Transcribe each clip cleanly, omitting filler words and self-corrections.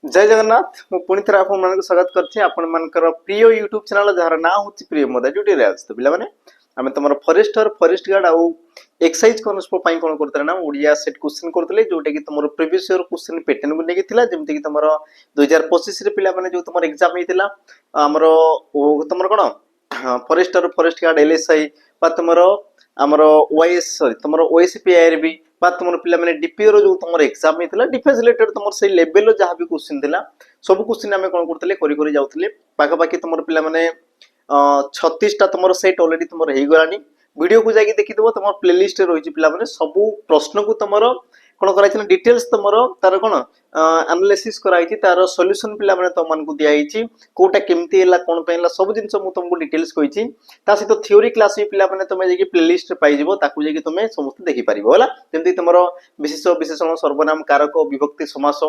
जय जगन्नाथ मु पुणी थे आप स्वागत कर प्रिय यूट्यूब चैनल जार ना हूँ प्रिय मोदा ड्यूटी तो पे आम तुम फॉरेस्टर फॉरेस्ट गार्ड आउ एक्साइज कॉन्स्टेबल कौन करते ना ओडिया सेट क्वेश्चन करते जोटा कि तुम प्रीवियस ईयर क्वेश्चन पैटर्न को लेकिन जमीक तुम 2025 पे जो तुम एग्जाम होता आमर तुम कौन फॉरेस्टर फॉरेस्ट गार्ड एलएसआई तुम आमर ओएस सॉरी तुम ओएसपीआईआरबी तुम पे डीपीओ जो तुम एग्जाम होता डिफेन्स रिलेटेड तुम से लेवल जहाँ भी क्वेश्चन था सब क्वेश्चन आम कौन करते जाऊे पाखापाखि तुम पे 36टा तुम सेट अलरेडी तुम हो गलानी वीडियो को जाकि देखिदेव तुम प्लेलिस्ट रही पे सब प्रश्न को तुम कौन कर डिटेल्स तुम तार कौन एनालिसिस कराई तार सॉल्यूशन पे तुमको दिखाई कोटा केमती है कौन पे सब जिन तुमको डिटेल्स कही सहित थ्योरी क्लास भी पे तुम जाकि प्लेलिस्ट पाइज ताकू तुम समस्त देखिपार है जमी तुम विशेष विशेषण सर्वनाम कारक विभक्ति समास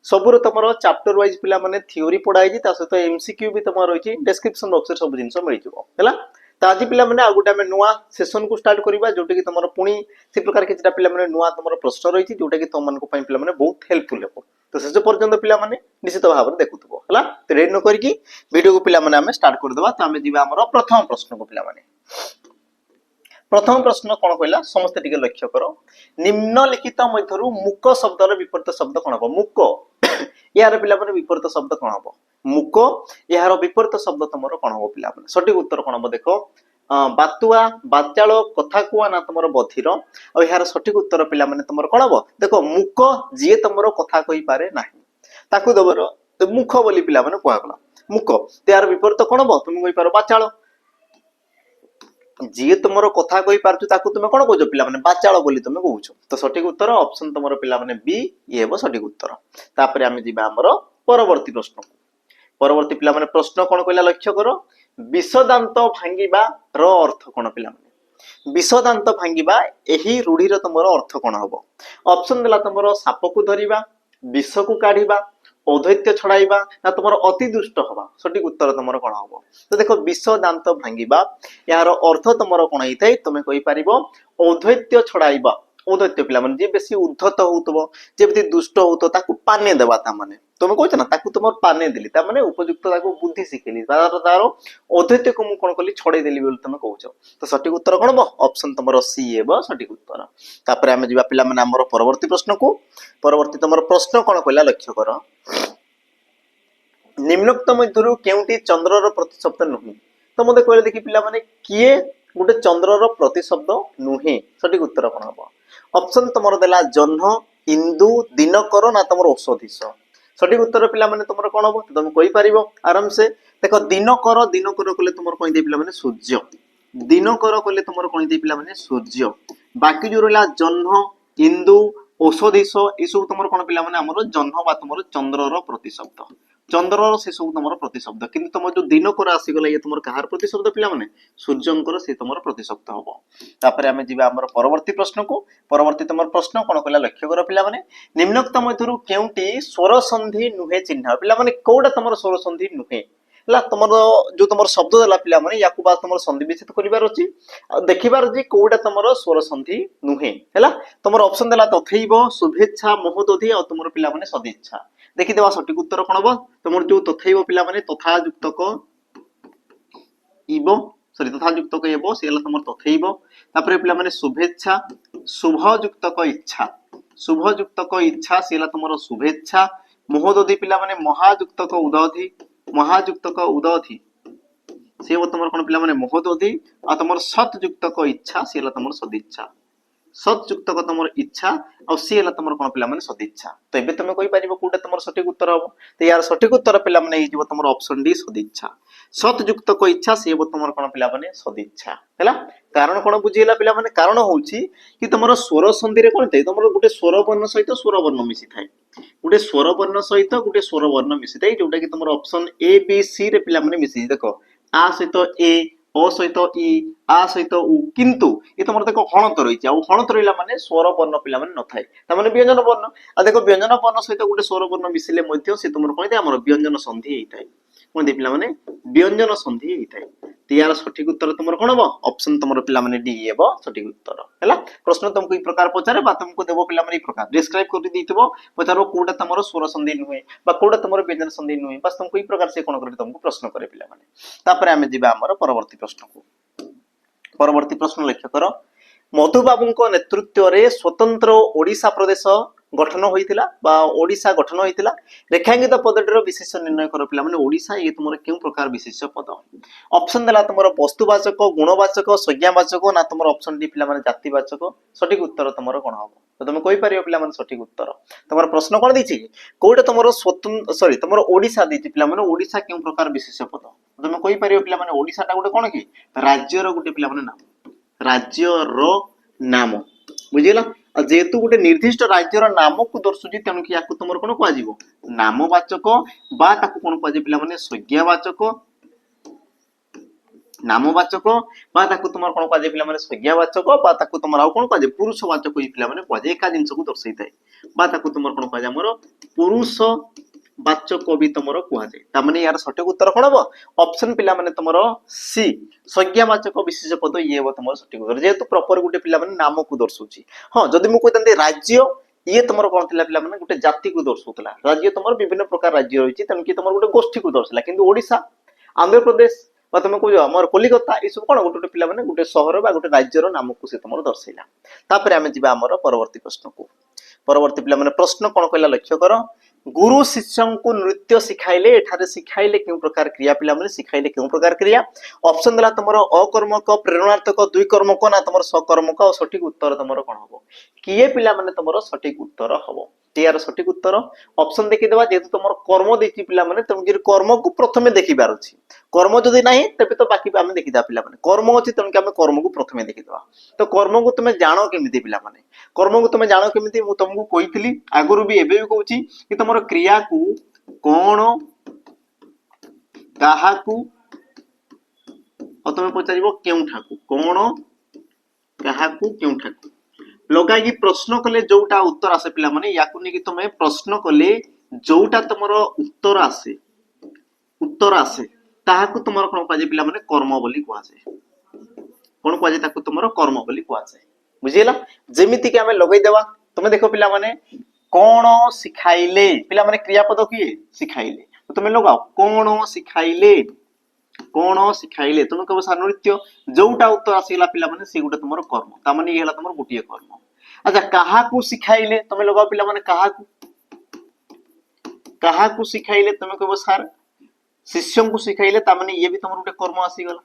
सबूर तुम चैप्टर वाइज पे थ्योरी पढ़ाई सहित एमसीक्यू भी तुम रही डिस्क्रिप्शन बॉक्स सब जिन मिल जाए तो आज पे आ गोटे आम नुआ सेसन को स्टार्ट करवा जोटा कि तुम पुणी से प्रकार किसी पे नुआ तुम प्रश्न रही जोटा कि तुम पे बहुत हेल्पफुल हे तो शेष पर्यटन पे निश्चित भाव में देखुव है तो रेडी न करके वीडियो को पे स्टार्ट करदे तो आम जा प्रथम प्रश्न को पे प्रथम प्रश्न कौन कहला समस्त टिके लक्ष्य कर निम्नलिखित मध्य मुक शब्दर विपरीत शब्द कौन हम मुक यार पे विपरीत शब्द कौन हम मुक यार विपरीत शब्द तुम कौन हम पे सठिक उत्तर कौन हम देख बातुआ बाचाल कथा कुआ ना तुम बधिर और यार सठिक उत्तर पे तुम कौन हम देख मुक जी तुम कथा कही पारे ना ताकू दबर मुख बोली पे कहगला मुक यार विपरीत कौन हम तुम कही पार बाचाल जी तुम कथा कही पार्छ तुम कौन कह पे बाचाल बोली तुम कौच तो सठिक उत्तर ऑप्शन तुम पे बी ये हम सठिक उत्तर तापर आम जा परवर्ती प्रश्न को परवर्ती पे प्रश्न कौन कहला लक्ष्य कर विषदांत भांगिबा रो अर्थ कौन पे विषदांत भांगिबा एही रूढ़ीर तुम अर्थ कौन हम ऑप्शन देला तुम साप को धरिबा विष को काढ़िबा औदैत्य छड़ाइबा ना तुम अति दुष्ट हवा सठिक उत्तर तुम कौन हम तो देख विष दांत भांगिबा यार अर्थ तुम कौन होता है तुम कही पार औदैत्य छड़ाइबा औदैत्य पे जी बेसी उद्धत होती दुष्ट हो पाने देवा ताने तुम कह ना तुम पाने देली ताने उपयुक्त बुद्धि शिखेली तार औदैत्य को मुझे कौन कली छड़े देली बोली तुम कौच तो सठिक उत्तर कौन हम ऑप्शन तुम सी है सठिक उत्तर तापर आम जा पे परवर्ती प्रश्न को परवर्ती तुम प्रश्न कौन कहला लक्ष्य कर निम्नोक्त मध्य केउटी चंद्रर प्रतिशब्द नुहे तो मत कहले देखी पे किए गोटे चंद्रर प्रतिशब्द नुहे सठिक उत्तर कौन हम ऑप्शन तुम देला जह्न इंदु दिनकर ना तुम औषधीश सठिक उत्तर पे तुम कौन हम तुम कही पार आराम से देख दिनकर दिनकर कले तुम कही पे सूर्य दिनकर कले तुम कही पे सूर्य बाकी जो रहा जह्न इंदु औषधीश ये सब तुम कौन पे जह्न तुम चंद्रर प्रतिशब्द चंद्रर से सब तुम प्रतिशब्द किंतु तुम जो दिनकर आसीगला ये तुम कहार प्रतिशब्द पे सूर्यंकर से तुम प्रतिशब्द हम तापर आम जा परवर्ती प्रश्न को परवर्ती तुम प्रश्न कौन कहला लक्ष्य कर पे निम्नोक्त मध्य केउटी स्वर संधि नुहे चिन्ह पे कौटा तुम स्वर संधि नुहे तुम जो तुम शब्द देला पे या तुम संधि विच्छेद कर देखिबार जी कौटा तुम स्वर संधि नुहे है तुम ऑप्शन देला तथैव शुभेच्छा महोदधि और तुम पे सदिच्छा देखीदे सठिक उत्तर कौन हम तुम जो तथैव पे तथा युक्तक इव सॉरी तथा युक्तक एव सी तुम तथैव तापर पे शुभेच्छा शुभ युक्तक इच्छा शुभ युक्तक इच्छा सी तुम शुभेच्छा महोदधि पे महायुक्तक उदधि महायुक्तक उदधि सी तुम कौन पे महोदधि और तुम सत युक्तक इच्छा सी तुम सदिच्छा सतयुक्तक तुम इच्छा और सी है तुम कौन पे सदिच्छा तो ये तुम कही पार कौटा तुम सठिक उत्तर हम तो यार सठिक उत्तर पे तुम ऑप्शन डी सदिच्छा सतयुक्तक इच्छा सी तुम कौन पे सदिच्छा है कारण कौन बुझीगला पे कारण हूँ कि तुम स्वर संधि कौन थे तुम गोटे स्वर वर्ण सहित स्वर वर्ण मिसी थाए गोटे स्वर वर्ण सहित गोटे स्वर वर्ण मिसी थाए जोटा कि तुम ऑप्शन ए बी सी रे पे मिसी देख आ सहित ए ओ सहित इ आ सहित उ किंतु ये तुम देख हणत रही हणत रहा माने स्वर वर्ण पे न था व्यंजन वर्ण आ देख व्यंजन वर्ण सहित गोटे स्वर वर्ण मिसिले से तुम कौन आम व्यंजन संधि होता है कौन पे व्यंजन संधि होता है यार सठिक उत्तर तुम कौन हम ऑप्शन तुम पे डी हे सठिक उत्तर है। प्रश्न तुमको प्रकार पचारे तुमको देव पे प्रकार डिस्क्राइब कर पचार कौटा तुम स्वर संधि नुहे कौटा तुम व्यंजन संधि नुहे बस तुमको ये प्रकार से कौन कर तुमको प्रश्न करे पे आम जा परवर्ती प्रश्न को। परवर्ती प्रश्न लक्ष्य कर मधुबाबू नेतृत्व रे स्वतंत्र ओडिशा प्रदेश गठन होइतिला बा ओडिशा गठन होइतिला रेखांकित पदटीर विशेष निर्णय कर पिला माने ओडिशा ये तुमर केउ प्रकार विशेष पद ऑप्शन देला तुमर वस्तुवाचक गुणवाचक संज्ञावाचक ना तुमर ऑप्शन डी पिला माने जातिवाचक सठिक उत्तर तुमर कोन हबो तो तुम कहि परियो पिला माने सठिक उत्तर तुमर प्रश्न कोन दैछि कोडे तुमर स्वतंत्र सॉरी तुमर ओडिशा दैछि पिला माने ओडिशा केउ प्रकार विशेष पद तुम कहि परियो पिला माने ओडिशा टा गोटे कोन की राज्य रो गोटे पिला माने नाम राज्य रो नाम बुझिला जेहेतु गोटे निर्दिष्ट राज्यर नाम को दर्शुची तेणु कि याकु तुमर कोन कुआ जीवो नामवाचक बा ताकु कोन कुआ जे पिला माने संज्ञावाचक नामवाचक बा ताकु तुमर कोन कुआ जे पिला माने संज्ञावाचक बा ताकु तुमर आउ कोन कुआ जे पुरुषवाचक ई पिला माने कुआ जे एका जिंस को दर्शाई थाए बा ताकु तुमर कोन कुआ जे हमर पुरुष वाचक भी तुमर कुआ जाय ता माने यार सठिक उत्तर कोन हबो ऑप्शन पिला माने तुमर सी संज्ञावाचक विशेष पद ये हबो तुमर सठिक उत्तर जेहेतु प्रॉपर गुटे पिला माने नाम को दर्शाउची। हां जदी मु कहतंदे राज्य ये तुमर कोन थिला पिला माने गुटे जाति को दर्शाउतला राज्य तुमर विभिन्न प्रकार राज्य रहिछि तन कि तुमर गुटे गोष्ठी को दर्शाला किंतु ओडिशा आंध्र प्रदेश बा तुम को हमर कलिकता ई सब कोन गुटे पिला माने गुटे शहर बा गुटे राज्यर नाम को से तुमर दर्शाइला। तापर आमे जिबा हमर परवर्ती प्रश्न को। परवर्ती पिला माने प्रश्न कोन कहला लक्ष्य कर गुरु शिष्य को नृत्य सिखाइले एठारे सिखाइले केउ प्रकार क्रिया पिला माने सिखाइले केउ प्रकार क्रिया ऑप्शन देला तुमरो अकर्मक प्रेरणार्थक दुई कर्मक ना तुमरो सकर्मक और सठिक उत्तर तुमरो कोन हबो किए पिला माने तुमरो सठिक उत्तर हबो यार सठिक उत्तर ऑप्शन देखि देबा जेतु तुमरो कर्म देखि पिला माने तुम गिर कर्म को प्रथमे देखि बार अछि कर्म जदी नाही तबे तो बाकी आमे देखि दा पिला माने कर्म अछि तन कि आमे कर्म को प्रथमे देखि देबा तो कर्म को तुमे जानो केमिति पिला माने कर्म को तुमे जानो केमिति मु तुमको कहितली आगुरु भी एबे भी कहूची कि तुमरो क्रिया को कोन काहाकू और तुम पचारिबो केउठाकू कोन काहाकू केउठाकू लगाई प्रश्न कले जोटा उत्तर आसे पिला माने याकू ने कि तुमे प्रश्न कले जोटा तुमरो उत्तर आसे ताहाकू तुमरो कोन पाजे पिला माने कर्म बोली कुआ जाय कोन कुआ जाय ताकू तुमरो कर्म बोली कुआ जाय बुझिला जेमिति कि हमें लगै देबा तुमे देखो पिला माने कोन सिखाइले पिला माने क्रियापद किए सिखाइले तो तुमे लगाओ कोन सिखाइले तुम कब सार नृत्य जोटा उत्तर आसीला पिला माने से गुटे तुमरो कर्म ता माने ये हला तुमरो गुटिए कर्म। अच्छा काहाकू सिखाइले तुमे लगाओ पिला माने काहाकू सिखाइले तुमे कब सार शिष्य को सिखाइले ता माने ये भी तुमरो गुटे कर्म आसी गला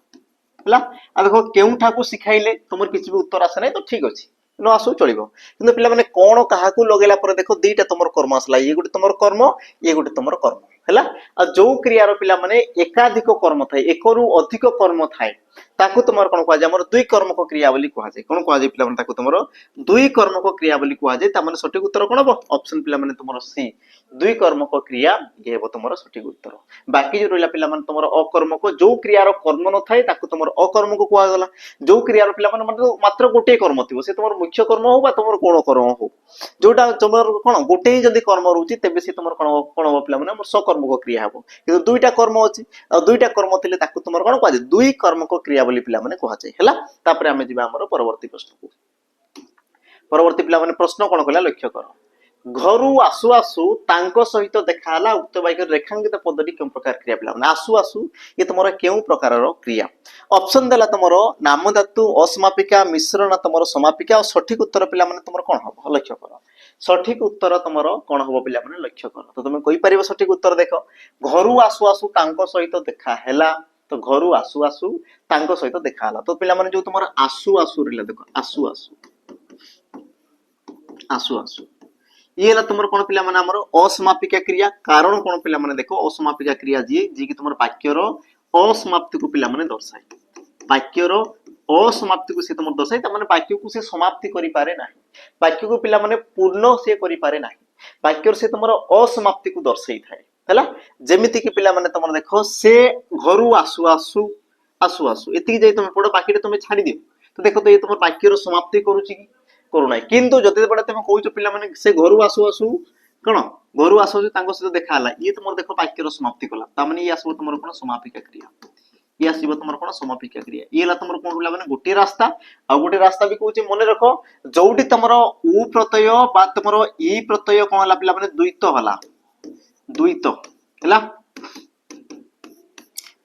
हला आ देखो केउठाकू सिखाइले तुमर किछि भी उत्तर आसे नै तो ठीक अछि न आसु चलिबो किंतु पिला माने कोन काहाकू लगेला पर देखो दुईटा तुमर कर्म आसला ये गुटे तुमर कर्म ये गुटे तुमर कर्म हैला आ जो क्रियार पिला माने एकाधिक कर्म थाए एकरु अधिक कर्म थाए ताकू तुमर कोन कुआ जाय हमर दुई कर्मक क्रिया बोली कुआ जाय कोन कुआ जाय पिला माने ताकू तुमर दुई कर्मक क्रिया बोली कुआ जाय ता माने सठिक उत्तर कोन हबो ऑप्शन पिला माने तुमर सी दुई कर्मक क्रिया ये हबो तुमर सठिक उत्तर। बाकी जो रहला पिला माने तुमर अकर्मक जो क्रियार कर्म न थाए ताकू तुमर अकर्मक कुआ गला जो क्रियार पिला माने मात्र गोटे कर्म थिबो से तुमर मुख्य कर्म हो बा तुमर कोन कर्म हो जोटा तुमर कोन गोटे जदी कर्म रहउची तेबे से तुमर कोन हो पिला माने सकर्मक क्रिया हबो किंतु दुईटा कर्म अछि आ दुईटा कर्म थिले ताकू तुमर कोन कुआ जाय दुई कर्मक क्रिया बोली पिला माने कुआ जाय हैला। तापर आमे जिबा हमर परवर्ती प्रश्न को। परवर्ती पिला माने प्रश्न कोन कहला लक्ष्य कर घरु आसु आसु तांको सहित देखाला उक्त वाक्य रेखांकित पदटी केउ प्रकार क्रिया पिला माने आसु आसु ये तुमर केउ प्रकारर क्रिया ऑप्शन देला तुमर नाम धातु असमापिका मिश्रण तुमर समापिका और सठिक उत्तर पिला माने तुमर कोन हबो लक्ष्य कर सठिक उत्तर तुमर कोन हबो पिला माने लक्ष्य कर तो तुम कहि परिबो सठिक उत्तर देखो घरु आसु आसु तांको सहित देखा हैला तो घरु आसु आसु तांको सहित देखा हला तो पिला माने जो तुमर आसु आसु रिला देखो आसु आसु ये ला तुमर कोन पिला माने हमर असमापिका क्रिया कारण कोन पिला माने देखो असमापिका क्रिया जी कि तुमर वाक्यर असमाप्ति को पिला माने दर्शाय वाक्यर असमाप्ति को से तुमर दर्शाय त माने वाक्य को से समाप्ति करि पारे नाही वाक्य को पिला माने पूर्ण से करि पारे नाही वाक्यर से तुमर असमाप्ति को दर्शाई थाए हैला जेमिति कि पिला माने तुमर देखो से घरु आसु आसु एति जाई तुम पडो बाकी रे तुम छाडी दियो तो देखो तो ये तुमर वाक्यर समाप्ति करूची कि करू नाही किंतु जते बडे तुम कहउछ पिला माने से घरु आसु कोन घरु आसु तांको से देखा हला ये तुमर देखो वाक्यर समाप्ति कला ता माने ये आसु तुमर कोन समापिका क्रिया ये आसीबो तुमर कोन समापिका क्रिया ये ला तुमर कोन पिला माने गोटे रास्ता आ गोटे रास्ता भी कहूची मने रखो जोटी तुमर उ प्रत्यय बा तुमर ई प्रत्यय कोन ला पिला माने द्वित होला द्वित हला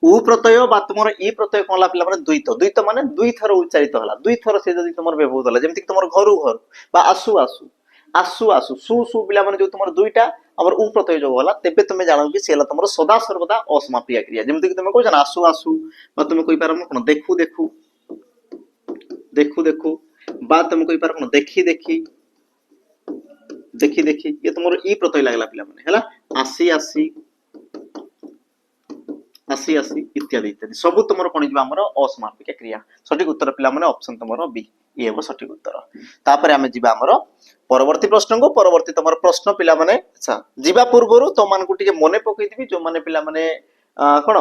उ प्रत्यय बा तुमर ई प्रत्यय कोन ला पिला माने द्वित द्वित माने दुई थर उच्चारित होला दुई थर से जदी तुमर व्यवहार होला जेमति तुमर घरु घर बा आसु आसु आसु आसु सु सु पिला माने जो तुमर दुईटा अमर उ प्रत्यय जो होला तेबे तुमे जानो कि सेला तुमर सदा सर्वदा असमाप्य क्रिया जेमति कि तुमे कहू जाना आसु आसु बा तुमे कहि पारम कोन देखु देखु देखु देखु बा तुमे कहि पार कोन देखि देखि देखि देखि ये तुमर ई प्रत्यय लागला पिला माने हला आसी आसी आसी आसी इत्यादि इत्यादि सब तुमर कोन जिबा हमर असमापिका क्रिया सठिक उत्तर पिला माने ऑप्शन तुमर बी ये हो सठिक उत्तर तापर हमें जिबा हमर परवर्ती प्रश्न को परवर्ती तुमर प्रश्न पिला माने अच्छा जिबा पूर्वरु तो मान को टिके मने पकई दिबी जो माने पिला माने कोन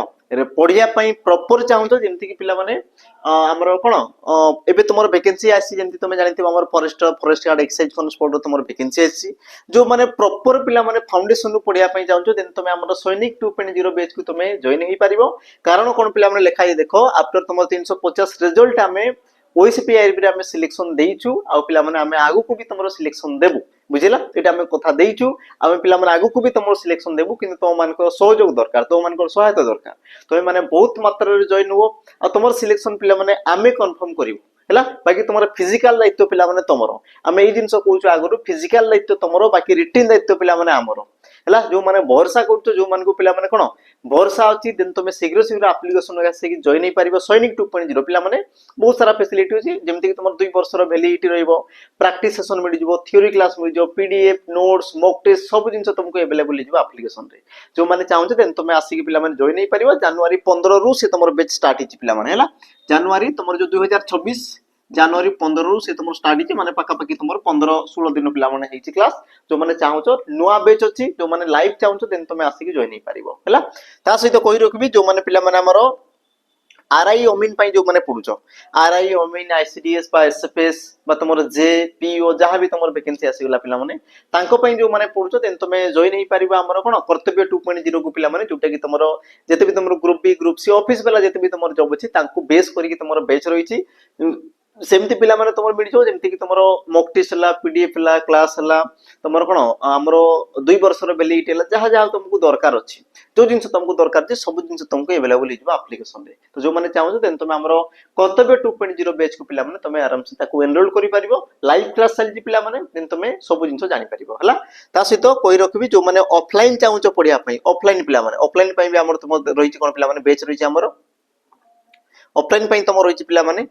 पढ़िया पई प्रॉपर चाहू तो जेमति कि पिला माने हमर कोन एबे तुमर वैकेंसी आसी जेमति तुमे जानिथिबो हमर फॉरेस्ट गार्ड एक्सरसाइज कॉन्स्टेबल तुमर वैकेंसी आसी जो माने प्रॉपर पिला माने फाउंडेशन नु पढ़िया पई चाहू देन तुमे हमर सैनिक 2.0 बैच को तुमे जॉइन ही पारिबो कारण कोन पिला माने लेखाई देखो आफ्टर तुमर 350 रिजल्ट हमें ओएसपीआईबी रे हमें सिलेक्शन देइछु आ पिला माने हमें आगु को भी तुमरो सिलेक्शन देबु बुझिला एटा हमें कथा देइछु हमें पिला माने आगु को भी तुमरो सिलेक्शन देबु किंतु तो मान को सहयोग दरकार तो मान को सहायता दरकार तो माने बहुत मात्रा रे जॉइन हो आ तुमर सिलेक्शन पिला माने हमें कंफर्म करिवो हैला बाकी तुमर फिजिकल दायित्व पिला माने तुमरो हमें ए जिंस कहूछु आगु फिजिकल दायित्व तुमरो बाकी रिटन दायित्व पिला माने हमरो हैला जो माने भरोसा करतो जो मान को पिला माने कोन भरोसा अछि दिन तुमे शीघ्र शीघ्र एप्लीकेशन आसे कि जॉइन नै परिबो सैनिक 2.0 पिला माने बहुत सारा फैसिलिटी अछि जेमति कि तुमर 2 वर्ष रो वैलिडिटी रहइबो प्रैक्टिस सेशन मिल जिवो थ्योरी क्लास मिल जिवो पीडीएफ नोट्स मॉक टेस्ट सब जिंस तुमको अवेलेबल जिवो एप्लीकेशन रे जो माने चाहू देन तुमे आसी कि पिला माने जॉइन नै परिबो जनवरी 15 रु से तुमर बैच स्टार्ट हिची पिला माने हैला जनवरी तुमर जो 2026 जनवरी 15 रु से तुम स्टार्ट हिची माने पाका पाकी तुमर 15-16 दिन पिला माने हिची क्लास जो माने चाहूचो नुआ बैच अछि जो माने लाइव चाहूचो देन तुमे आसी कि जॉइन नै परिबो हैला ता सहित कहि रखबी जो माने पिला माने हमरो आरआई ओमिन पाई जो माने पढुचो आरआई ओमिन आईसीडीएस बा एसएफएस बा तुमर जे पीओ जहां भी तुमर वैकेंसी आसीगला पिला माने तांको पई जो माने पढुचो देन तुमे जॉइन नै परिबा हमरो कोन कर्तव्य 2.0 को पिला माने जोटा कि तुमरो जेते भी तुमरो group B group C office वाला जेते भी तुमर जॉब अछि तांको बेस करी कि तुमरो बैच रहिछि सेमती पिला माने तुमर मिल जो जेमति कि तुमरो मॉक टेस्ट हला पीडीएफ हला क्लास हला तुमर कोन हमरो 2 वर्ष रो वैलिडिटी हला जहां जहां तुमको दरकार अछि जो जिंस तुमको दरकार जे सब जिंस तुमको अवेलेबल हिजबो एप्लीकेशन रे तो जो माने चाहू देन तुमे हमरो कर्तव्य 2.0 बैच को पिला माने तुमे आराम से ताको एनरोल करि परिबो लाइव क्लास चलि पिला माने देन तुमे सब जिंस जानि परिबो हला ता सहित कोइ रखबी जो माने ऑफलाइन चाहू पढिया पई ऑफलाइन पिला माने ऑफलाइन पई भी हमर तुम रहिछि कोन पिला माने बैच रहिछि हमरो ऑफलाइन पई तुम रहिछि पिला माने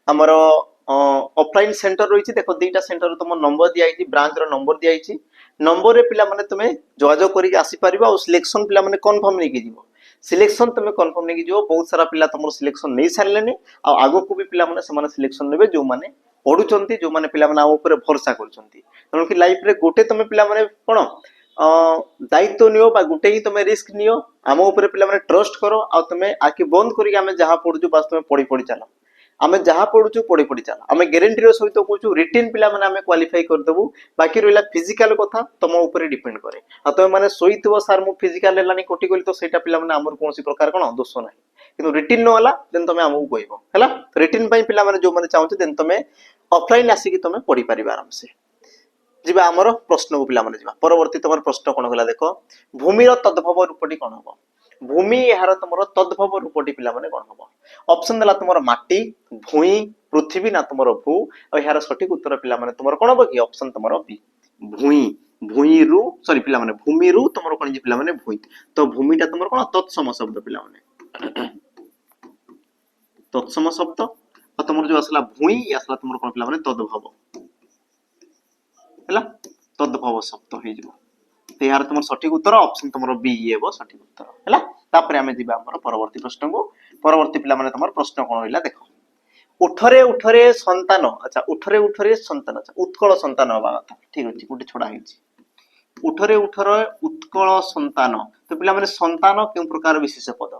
हमर ऑफलाइन सेंटर रहिछि देखो दुईटा सेंटर तुम नंबर दिया आइछि ब्रांच रो नंबर दिया आइछि नंबर रे पिला माने तुमे जोगाजोग करि आसी परिबा और सिलेक्शन पिला माने कंफर्म नै कि जीवो सिलेक्शन तुमे कंफर्म नै कि जीवो बहुत सारा पिला तुमरो सिलेक्शन नै सारलेनी आ आगो को भी पिला माने समान सिलेक्शन नेबे जो माने पढुचंती जो माने पिला माने आ ऊपर भरोसा करचंती तनो कि लाइफ रे गोटे तुमे पिला माने कोन दायित्व नियो बा गोटे ही तुमे रिस्क नियो आम ऊपर पिला माने ट्रस्ट करो आ तुमे आके बंद करी आमे जहां पढुचु बस तुमे पढी पढी चलो आमे जहां पढुचु पढी पढी चलो आमे गारंटी रो सहित कहूचु रिटन पिला माने आमे क्वालिफाई कर देबु बाकी रहला फिजिकल कथा तुम ऊपर डिपेंड करे आ तुमे माने सोइतबो सर मु फिजिकल लेलानी कोटी गली तो सेटा पिला माने हमर कोनसी प्रकार कोन दोष नाही किंतु रिटन न होला देन तुमे हमहु कहइबो हैला रिटन पई पिला माने जो माने चाहू देन तुमे ऑफलाइन आसी कि तुमे पढी परिबा आराम से जिबा हमर प्रश्न को पिला माने जिबा परवर्ती तमर प्रश्न कोन होला देखो भूमि रो तद्भव रूपटी कोन हबो भूमि यार तुमरो तद्भव रूपटी पिला माने कोन हबो ऑप्शन देला तुमरो माटी भूमि पृथ्वी ना तुमरो भू और यार सठिक उत्तर पिला माने तुमरो कोन हबो कि ऑप्शन तुमरो बी भूमि भूमि रु सॉरी पिला माने भूमि रु तुमरो कोन जे पिला माने भूमि तो भूमिटा तुमरो कोन तत्सम शब्द पिला माने तत्सम शब्द और तुमरो जो असला भूमि असला तुमरो कोन पिला माने तद्भव हैला तद्भव शब्द हे जिवो तो यार तुम सठिक उत्तर ऑप्शन तुम बी ये सठिक उत्तर हैला तापर हमें जीवा हमर परवर्ती प्रश्न को परवर्ती पिला माने तुम प्रश्न कोन होइला देखो उठरे उठरे संतान अच्छा उठरे संतान अच्छा उत्कल संतान हवा कथा ठीक अछि गुटे छोडा हिची उठरे उठरे उत्कल संतान तो पिला माने संतान केउ प्रकार विशेष पद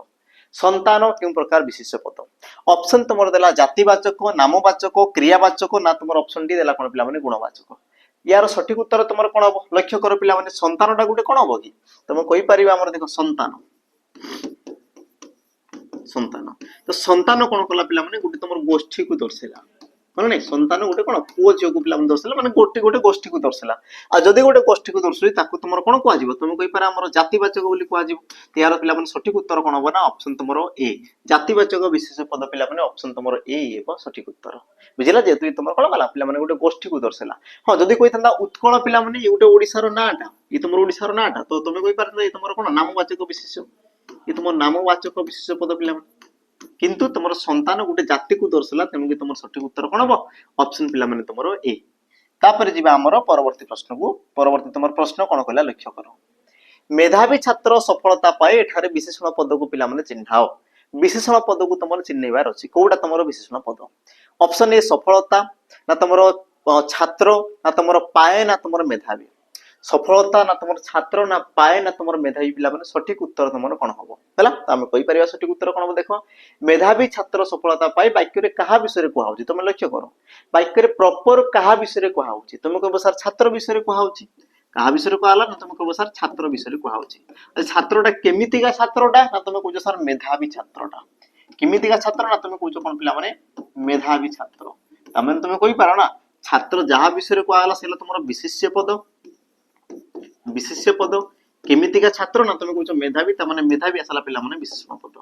संतान केउ प्रकार विशेष पद ऑप्शन तुमर देला जातिवाचक नामवाचक क्रियावाचक ना तुमर ऑप्शन डी देला कोन पिला माने गुणवाचक यार सठिक उत्तर तुम कौन हम लक्ष्य कर पिला माने संतानटा गोटे कौन हम कि तुम कहि परिबा हमर देखो संतान संतान तो संतान कौन कला पिला माने गोटे तुम गोष्ठी को दर्शेला মানে নাই সন্তান গোটে কোন পুଅ ঝিଅକୁ ପିଲାମାନେ ଦର୍ଶାଇଲା ମାନେ ଗୋଟି ଗୋଟେ ଗୋଷ୍ଠୀକୁ ଦର୍ଶାଇଲା ଆଉ ଯଦି ଗୋଟେ ଗୋଷ୍ଠୀକୁ ଦର୍ଶାଇ ତାକୁ ତୁମର କଣ କୁହାଯିବ ତୁମେ କହିପାରେ ଆମର ଜାତିବାଚକ ବୋଲି କୁହାଯିବ ଏହାର ପିଲାମାନେ ସଠିକ ଉତ୍ତର କଣ ହବ ନା ଅପସନ ତୁମର ଏ ଜାତିବାଚକ ବିଶେଷ ପଦ ପିଲାମାନେ ଅପସନ ତୁମର ଏ ହେବ ସଠିକ ଉତ୍ତର ବୁଝିଲା ଯେହେତୁ ତୁମର କଣ ଗଲା ପିଲାମାନେ ଗୋଟେ ଗୋଷ୍ଠୀକୁ ଦର୍ଶାଇଲା ହଁ ଯଦି କହିଥାନ୍ତା ଉତ୍କଳ ପିଲାମାନେ ଏ ଗୋଟେ ଓଡିଶାର ନାଁଟା ଏ ତୁମର ଓଡିଶାର ନାଁଟା ତ ତୁମେ କହିପାରିଥାନ୍ତା ଏ ତୁମର କଣ ନାମବାଚକ ବିଶେଷ ଏ ତୁମର ନାମବାଚକ ବିଶେଷ ପଦ ପିଲାମାନେ किंतु तुम संतान गोटे जाति को दर्शाला तेणुक तुम सठिक उत्तर कौन हम ऑप्शन पिला माने तुमरो ए तापर जीवा हमर परवर्ती प्रश्न को परवर्ती तुम प्रश्न कौन कहला लक्ष्य करो मेधावी छात्र सफलता पाए एठारे विशेषण पद को पिला माने चिन्हाओ विशेषण पद को तुम चिन्हैबार अछि कोउटा तुमरो विशेषण पद ऑप्शन ए सफलता ना तुमरो छात्र ना तुमरो पाए ना तुमरो मेधावी सफलता ना तुम छात्र ना पाए ना तुम मेधावी पिला माने सठिक उत्तर तुम कौन हम है आम कहीपर सठिक उत्तर कौन हम देख मेधावी छात्र सफलता पाए वाक्य क्या विषय कहूँ तुम लक्ष्य कर वाक्य प्रॉपर क्या विषय कहूँ तुम कह सर छात्र विषय कहूँ क्या विषय कहला ना तुम कह सर छात्र विषय कहूँ छात्रटा केमितिका छात्रटा ना तुम कह सर मेधावी छात्रटा केमितिका छात्र ना तुम कह कौन पिला माने मेधावी छात्र तमें तुम कही पार ना छात्र जहाँ विषय कहला से तुम विशेष्य पद विशेष्य पद केमितिका छात्र ना तुम कह मेधावी तमाने मेधावी आसला पिला माने विशेषण पद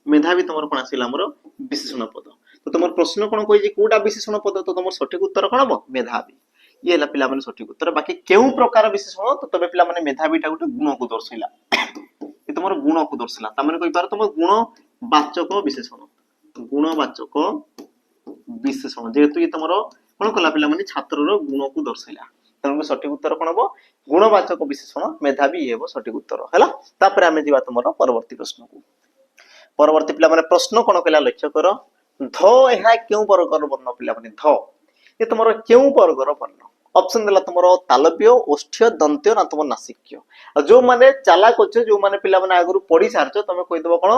मेधावी तुम कौन आसला हमर विशेषण पद तो तुम प्रश्न कौन कही कोटा विशेषण पद तो तुम सठिक उत्तर कौन हम मेधावी ये है पिला माने सठिक उत्तर बाकी केउ प्रकार विशेषण तो तबे पिला माने मेधावीटा गोटे गुण को दर्शाइला ये तुम गुण को दर्शाइला तमाने कहि पार तुम गुणवाचक विशेषण गुणवाचक विशेषण जेहेतु ये तुम कौन कला पिला माने छात्रर गुण को दर्शाइला तेणु सठिक उत्तर कौन हम गुणवाचक विशेषण मेधावी ये सठिक उत्तर है तापर आम जा तुम परवर्ती प्रश्न को परवर्ती पिला माने प्रश्न कौन कहला लक्ष्य कर ध यह क्यों वर्गर वर्ण पिला माने ध ये तुम क्यों वर्गर वर्ण ऑप्शन देला तुम तालव्य ओष्ठ्य दंत्य ना तुम नासिक्य जो माने चालाक अच्छे जो माने पिला माने आगु पढ़ी सारछ तुम कहीदेव कौन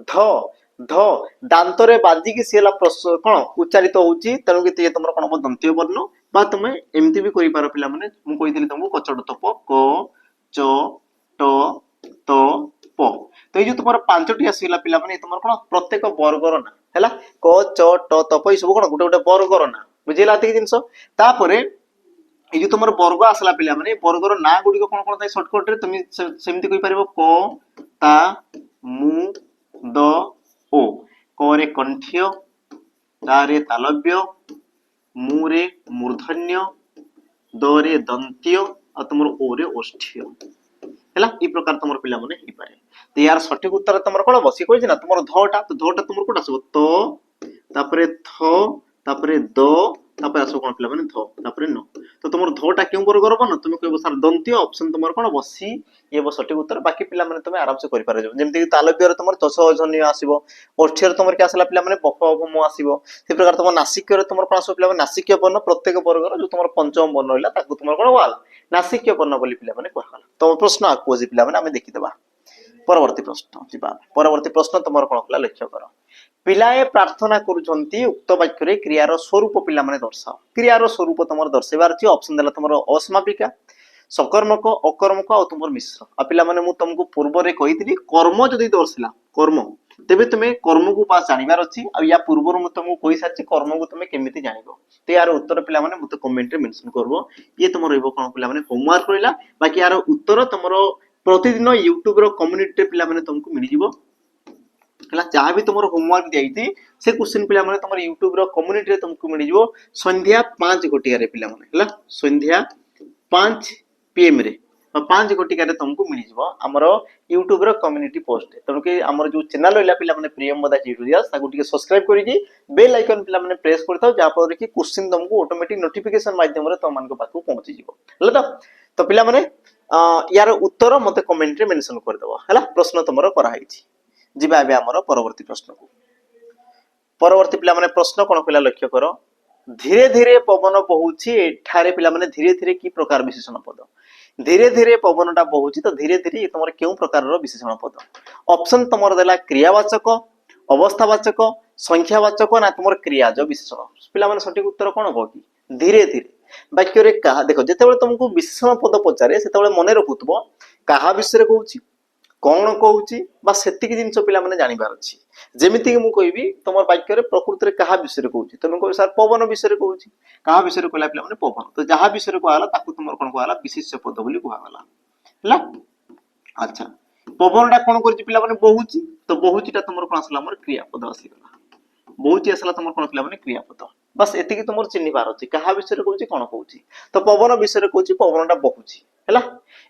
ध ध दांतरे बाजिकी सी कौन उच्चारित होउची तेणु कि तुम कौन हम दंत्य वर्ण बा तुम एमती भी करि पारो पिला माने मु कहिदिली तुमको कचड़ तप क च ट त प तो ये जो तुम पांचटी आसला पिला माने तुम कौन प्रत्येक वर्गर ना है क च ट तप ये सब कौन गोटे गोटे वर्गर ना बुझेगा ये जिनस तापरे ये जो तुम वर्ग आसला पिला माने वर्गर ना गुडी कौन कौन सर्टकट रे तुम सेमती कहि पारिबो क ता मु द ओ क रे कंठ्य ता रे तालव्य मु रे मूर्धन्य द रे दंत्य और तुम ओ रे ओष्ठ्य है ई प्रकार तुम पिला माने ही पारे तो यार सठिक उत्तर तुम कौन बस कही ना तुम धटा तो धटा तुम कौन आसो तो तापरे थ तापरे द तापर आसो कौन पिला माने ध तापरे न तो तुम धटा क्यों वर्गर बन तुम कहबो सर दंत्य ऑप्शन तुम कौन बसी ये सठिक उत्तर बाकी पिला माने तुम आराम से करि पारे जेमति कि तालव्य रे तुम चषजन्य आसीबो ओष्ठ्य रे तुम के आसला पिला माने बफ म आसीबो से प्रकार तुम नासिक्य रे तुम कौन आसो पिला माने नासिक्य वर्ण प्रत्येक वर्गर जो तुम पंचम वर्ण रहला ताकू तुम कौन वाल नासिक्य वर्ण बोली पिला माने कहला तो प्रश्न आको जे पिला माने हमें देखि देबा परवर्ती प्रश्न जीवा परवर्ती प्रश्न तुम कौन कला लक्ष्य कर पिलाए प्रार्थना करुछंती उक्त वाक्य रे क्रियार स्वरूप पिला माने दर्शाओ क्रियार स्वरूप तुम दर्शाइबार अछि ऑप्शन देला तुम असमापिका सकर्मक अकर्मक और तुम मिश्र आ पिला माने मु तुमको पूर्व रे कहितली कर्म जदी दर्शिला कर्म तेबे तुमे कर्म को पास जानिबार अछि आ या पूर्व मु तुमको कहि सारछि कर्म को तुमे केमिति जानिबो ते यार उत्तर पिला माने मते कमेंट रे मेंशन करबो ये तुम रहइबो कोन पिला माने होमवर्क रहिला बाकी यार उत्तर तुमरो प्रतिदिन यूट्यूब रो कम्युनिटी पिला माने तुमको मिल जिवो हला जहाँ भी तुम होमवर्क दिखाई से क्वेश्चन पिला माने तुम यूट्यूब रो कम्युनिटी रे तुमको मिल जिवो संध्या 5 घटिया रे पिला माने हला संध्या 5 पीएम रे 5 घटिका रे तुमको मिल जिवो हमरो यूट्यूब रो कम्युनिटी पोस्ट तनो कि हमर जो चैनल रहला पिला माने प्रियम मोदा ट्यूटोरियल्स ताको टिके सब्सक्राइब करि कि बेल आइकन पिला माने प्रेस करथाओ जा पर कि क्वेश्चन तुमको ऑटोमेटिक नोटिफिकेशन माध्यम रे तुम मानको पाखु पहुंची जिवो हला तो पिला माने यार उत्तर मते कमेंट रे मेंशन कर देबो हला प्रश्न तुमरो करा हिची जीवा बे हमर परवर्ती प्रश्न को परवर्ती पिला माने प्रश्न कोन पिला लक्ष्य करो धीरे धीरे पवन बहुची एठारे पिला माने धीरे धीरे की प्रकार विशेषण पद धीरे धीरे पवनटा बहुची तो धीरे धीरे ये तुमर केउ प्रकार रो विशेषण पद ऑप्शन तुमर देला क्रियावाचक अवस्थावाचक संख्यावाचक ना तुमर क्रियाज विशेषण पिला माने सठिक उत्तर कोन हो कि धीरे धीरे वाक्य रे कहा देखो जेतेबेले तुमको विशेषण पद पचारे सेतेबेले मने रखुतबो कहा विषय रे कहूची कौन कहूची बा सेतिकी जिनिस पिला माने जानिबार अछि जेमिति कि मु कहबी तमर वाक्य रे प्रकृति रे कहा विषय रे कहूची तमे कहबी सर पवन विषय रे कहूची कहा विषय रे कहला पिला माने पवन तो जहा विषय रे कहला ताकू तमर कोन कहला विशेष्य पद बोली कहला हला अच्छा पवनटा कोन करछि पिला माने बहुची तो बहुचीटा तमर कोन आसला हमर क्रियापद आसीगला बहुची आसला तमर कोन पिला माने क्रियापद बस एतिकी तमर चिन्हि बार अछि कहा विषय रे कहूची कोन कहूची तो पवन विषय रे कहूची पवनटा बहुची हला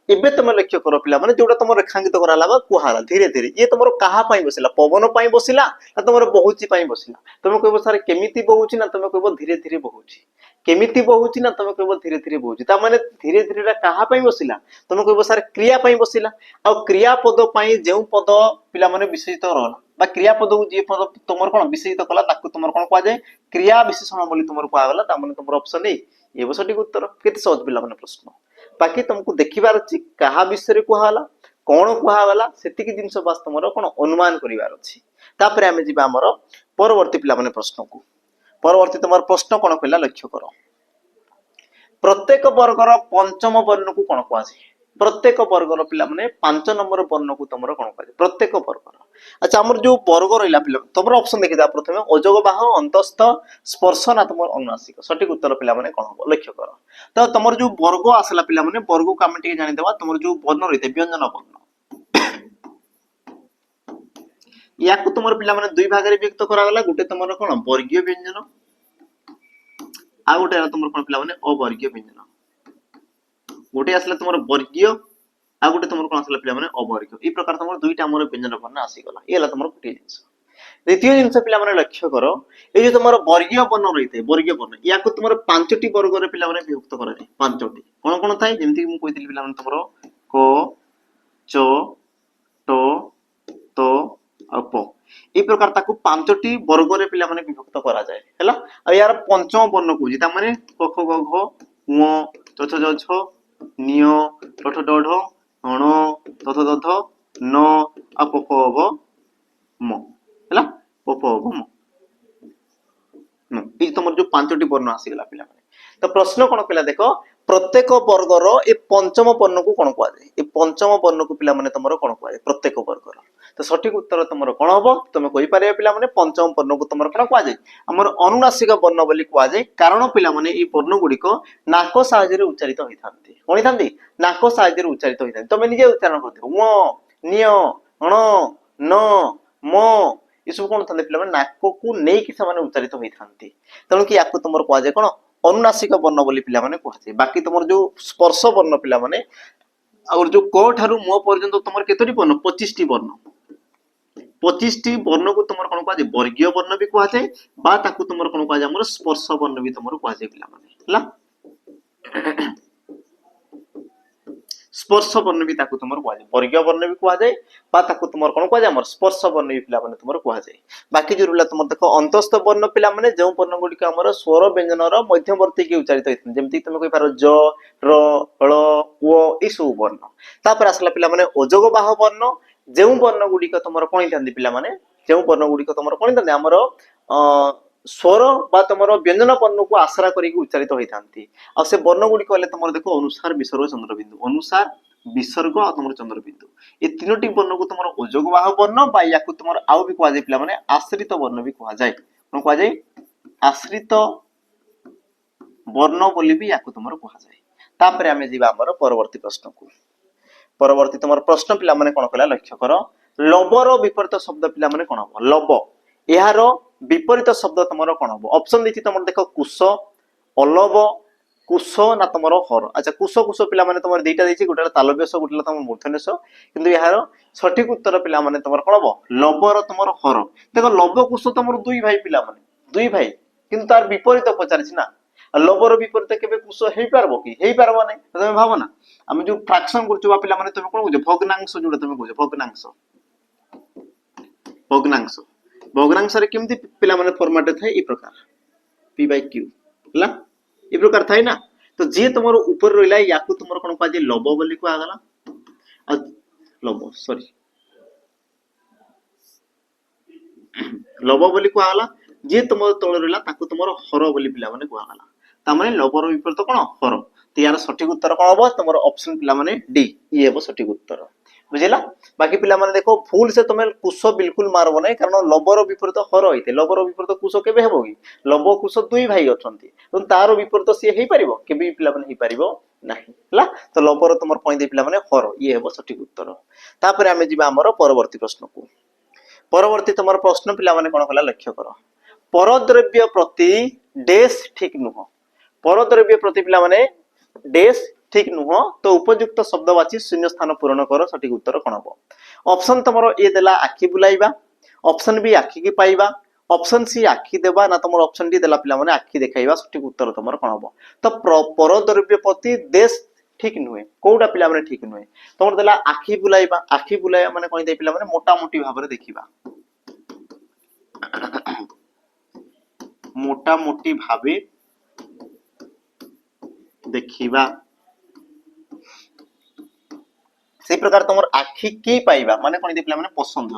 एबे तुम लक्ष्य कर पिला माने जोटा तुम रेखांकित कराला बा कुहाला धीरे धीरे ये तुमर कहा पई बसिला पवन पई बसिला ना तुमर बहुची पई बसिला तुम कहबो सर केमिति बहुची ना तुम कहबो धीरे धीरे बहुची केमिति बहुची ना तुम कहबो धीरे धीरे बहुची ता माने धीरे धीरे रा कहा पई बसिला तुम कहबो सर क्रिया पई बसिला आ क्रिया पद पई जेउ पद पिला माने विशेषित रहला बा क्रिया पद जे पद तुमर कोन विशेषित कला ताकू तुमर कोन कहा जाय क्रिया विशेषण बोली तुमर कहा गला ता माने तुमर ऑप्शन ए ये बस सटीक उत्तर केते सहज पिला माने प्रश्न बाकी तुमको देखिबार अछि कहा विषय रे कहला कोन कहला सेतिकी जिंस बास तुमरो कोन अनुमान करिवार अछि तापर हमें जिबा हमर परवर्ती पिला माने प्रश्न को परवर्ती तुमर प्रश्न कोन कहला लक्ष्य करो प्रत्येक वर्गर पंचम वर्ण को कोन कहै प्रत्येक वर्गर पिला माने 5 नंबर वर्ण को तुमरो कोन कहै प्रत्येक वर्गर अच्छा हमर जो वर्ग रहिला पिला तुमरो ऑप्शन देखि दा प्रथमे अजोग बाह अंतस्थ स्पर्श ना तुमर अनुनासिक सटीक उत्तर पिला माने कोन हो लक्ष्य करो तो तुमर जो वर्ग आसला पिला माने वर्ग को हम टिके जानि देबा तुमर जो वर्ण रहिते व्यंजन वर्ण या को तुमर पिला माने दुई भाग रे व्यक्त करा गला गुटे तुमर कोन वर्गीय व्यंजन आ गुटे तुमर कोन पिला माने अवर्गीय व्यंजन गुटे आसला तुमर वर्गीय आ गुटे तुमर कोन आसला पिला माने अवर्गीय ई प्रकार तुमर दुईटा हमर व्यंजन वर्ण आसी गला एला तुमर गुटे जिंस द्वितीय जिंस पिला माने लक्ष्य करो ए जो तुमर वर्गीय वर्ण रहिते वर्गीय वर्ण या को तुमर पांचटी वर्ग रे पिला माने विभक्त करा जाय पांचटी कोन कोन थाई जेमति मु कहितली पिला माने तुमर क च ट त आ प ए प्रकार ताकू पांचटी वर्ग रे पिला माने विभक्त करा जाय हैला आ यार पंचम वर्ण को जिता माने क ख ग घ ङ च छ ज छ निय ठ ठ ड ढ ण थ थ द थ न आ प प ब म हैला प प ब म ई तुमर जो पांचटी वर्ण आसी गला पिला माने तो प्रश्न कोन कहला देखो प्रत्येक वर्गर ए पंचम वर्ण को कोन कहै ए पंचम वर्ण को पिला माने तुमरो कोन कहै प्रत्येक वर्गर तो सठिक उत्तर तुमरो कोन हबो तुम कहि पारे पिला माने पंचम वर्ण को तुमरो कोन कहै हमर अनुनासिक वर्ण बोली कहै कारण पिला माने ई वर्ण गुडी को नाक साहाय्य रे उच्चारित होइथांती कोन थांती नाक साहाय्य रे उच्चारित होइथांती तुम निजे उच्चारण करथि म निय अण न म इसु कोन थांते पिला माने नाक को नै कि समान उच्चारित होइथांती तणु कि याकु तुमरो कहै कोन अनुनासिक वर्ण बोली पिला माने कहै बाकी तुमर जो स्पर्श वर्ण पिला माने और जो क ठारू म पर्यंत तुमर केतोटी वर्ण 25 टी वर्ण 25 टी वर्ण को तुमर कोन कहै वर्गीय वर्ण भी कहै बा ताकू तुमर कोन कहै हमर स्पर्श वर्ण भी तुमर कहै पिला माने हला स्पर्श वर्ण भी ताकू तुमर कहै वर्गीय वर्ण भी कहै बा ताकू तुमर कोन कहै हमर स्पर्श वर्ण भी पिला माने तुमर कहै बाकी जो रुला तुमर देखो अंतस्थ वर्ण पिला माने जो वर्ण गुडी का हमर स्वर व्यंजन रो मध्यवर्ती के उच्चारित होइथन जेमति तुम कहि पारो ज र ळ व ई सब वर्ण तापर आसला पिला माने अजोग बाह वर्ण जो वर्ण गुडी का तुमर कोन थांदी पिला माने जो वर्ण गुडी का तुमर कोन थांदी हमर स्वर बा तुमर व्यंजन वर्ण को आश्रा करी उच्चारित होइथांती आ से वर्ण गुडी कहले तुमर देखो अनुसार विसर्ग चंद्रबिंदु अनुसार विसर्ग आ तुमर चंद्रबिंदु ए तीनोटी वर्ण को तुमर अजोग बाह वर्ण बा याकू तुमर आउ भी कहै जाय पिला माने आश्रित वर्ण भी कहै जाय कोन कहै जाय आश्रित वर्ण बोली भी याकू तुमर कहै जाय तापर हमें जीवा हमर परवर्ती प्रश्न को परवर्ती तुमर प्रश्न पिला माने कोन कहला लक्ष्य करो लबर विपरीत शब्द पिला माने कोन हो लब एहार विपरीत शब्द तुमर कोन हो ऑप्शन देछि तुमर देखो कुश अलब कुश ना तुमर हर अच्छा कुश कुश पिला माने तुमर दुईटा देछि गोटे तालव्यस गोटे तुमर मूर्धन्यस किंतु यार सठिक उत्तर पिला माने तुमर कोन हो लबर तुमर हर देखो लब कुश तुमर दुई भाई पिला माने दुई भाई किंतु तार विपरीत पचारिछि ना लबर विपरीत केबे कुश हेई पारबो कि हेई पारबो नै तमे भाबो ना हम जो फ्रैक्शन करछु बा पिला माने तमे कोन बुझो भग्नांश जोडा तमे बुझो भग्नांश भग्नांश भग्नांश रे केमति पिला माने फॉर्मेट थाए ई प्रकार p/q हला ई प्रकार थाए ना तो जे तुमरो ऊपर रहिला याकू तुमरो कोन पाजे लब बोली को आगला आ लब सॉरी लब बोली को आगला जे तुमरो तळ रहिला ताकू तुमरो हर बोली पिला माने को आगला ता माने लबर विपरीत कोन हर तो यार सठिक उत्तर कोन होबो तुमरो ऑप्शन पिला माने डी ई हेबो सठिक उत्तर बुझिला बाकी पिला माने देखो भूल से तुम कुश बिल्कुल मारबो नहीं कारण लबर विपरीत हर होइते लबर विपरीत कुश केबे हेबो कि लब कुश दुई भाई अछंती तो तार विपरीत सी हेई परिबो केबे पिला माने हेई परिबो नाही हला तो लबर तुमर पॉइंट दे पिला माने हर ये हेबो सठिक उत्तर तापर आमे जिबा हमर परवर्ती प्रश्न को परवर्ती तुमर प्रश्न पिला माने कोन कला लक्ष्य करो परद्रव्य प्रति डेश ठीक नुह परद्रव्य प्रति पिला माने डेश ठीक नुह तो उपयुक्त शब्दवाची शून्य स्थान पूरण कर सठिक उत्तर कौन हम ऑप्शन तुम ए देला आखि बुलाइबा ऑप्शन बी आखि की पाइबा ऑप्शन सी आखि देबा ना तुम ऑप्शन डी देला पिला माने आखि देखाइबा सठिक उत्तर तुम कौन हम तो परद्रव्य प्रति देश ठीक नुहे कोउटा पिला माने ठीक नुहे तुम देला आखि बुलाइबा माने कोन दे पिला माने मोटा मोटी भाबरे देखिबा मोटा मोटी भाबे देखिबा से प्रकार तुम आखि की पाइबा माने कोन दे पिला माने पसंद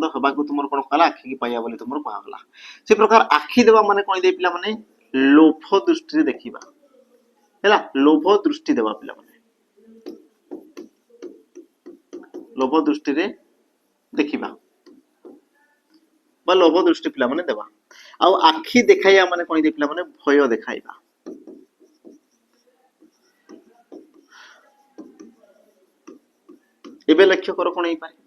हबा को तुमर कोन कहला आखि की पाइबा बोली तुमर कहला से प्रकार आखि देबा माने कोन दे पिला माने लोभ दृष्टि रे देखिबा हैला लोभ दृष्टि देबा पिला माने लोभ दृष्टि रे देखिबा बा लोभ दृष्टि पिला माने देबा आ आखि देखाइया माने कोन दे पिला माने भय देखाइबा एबे लक्ष्य कर कोन पारे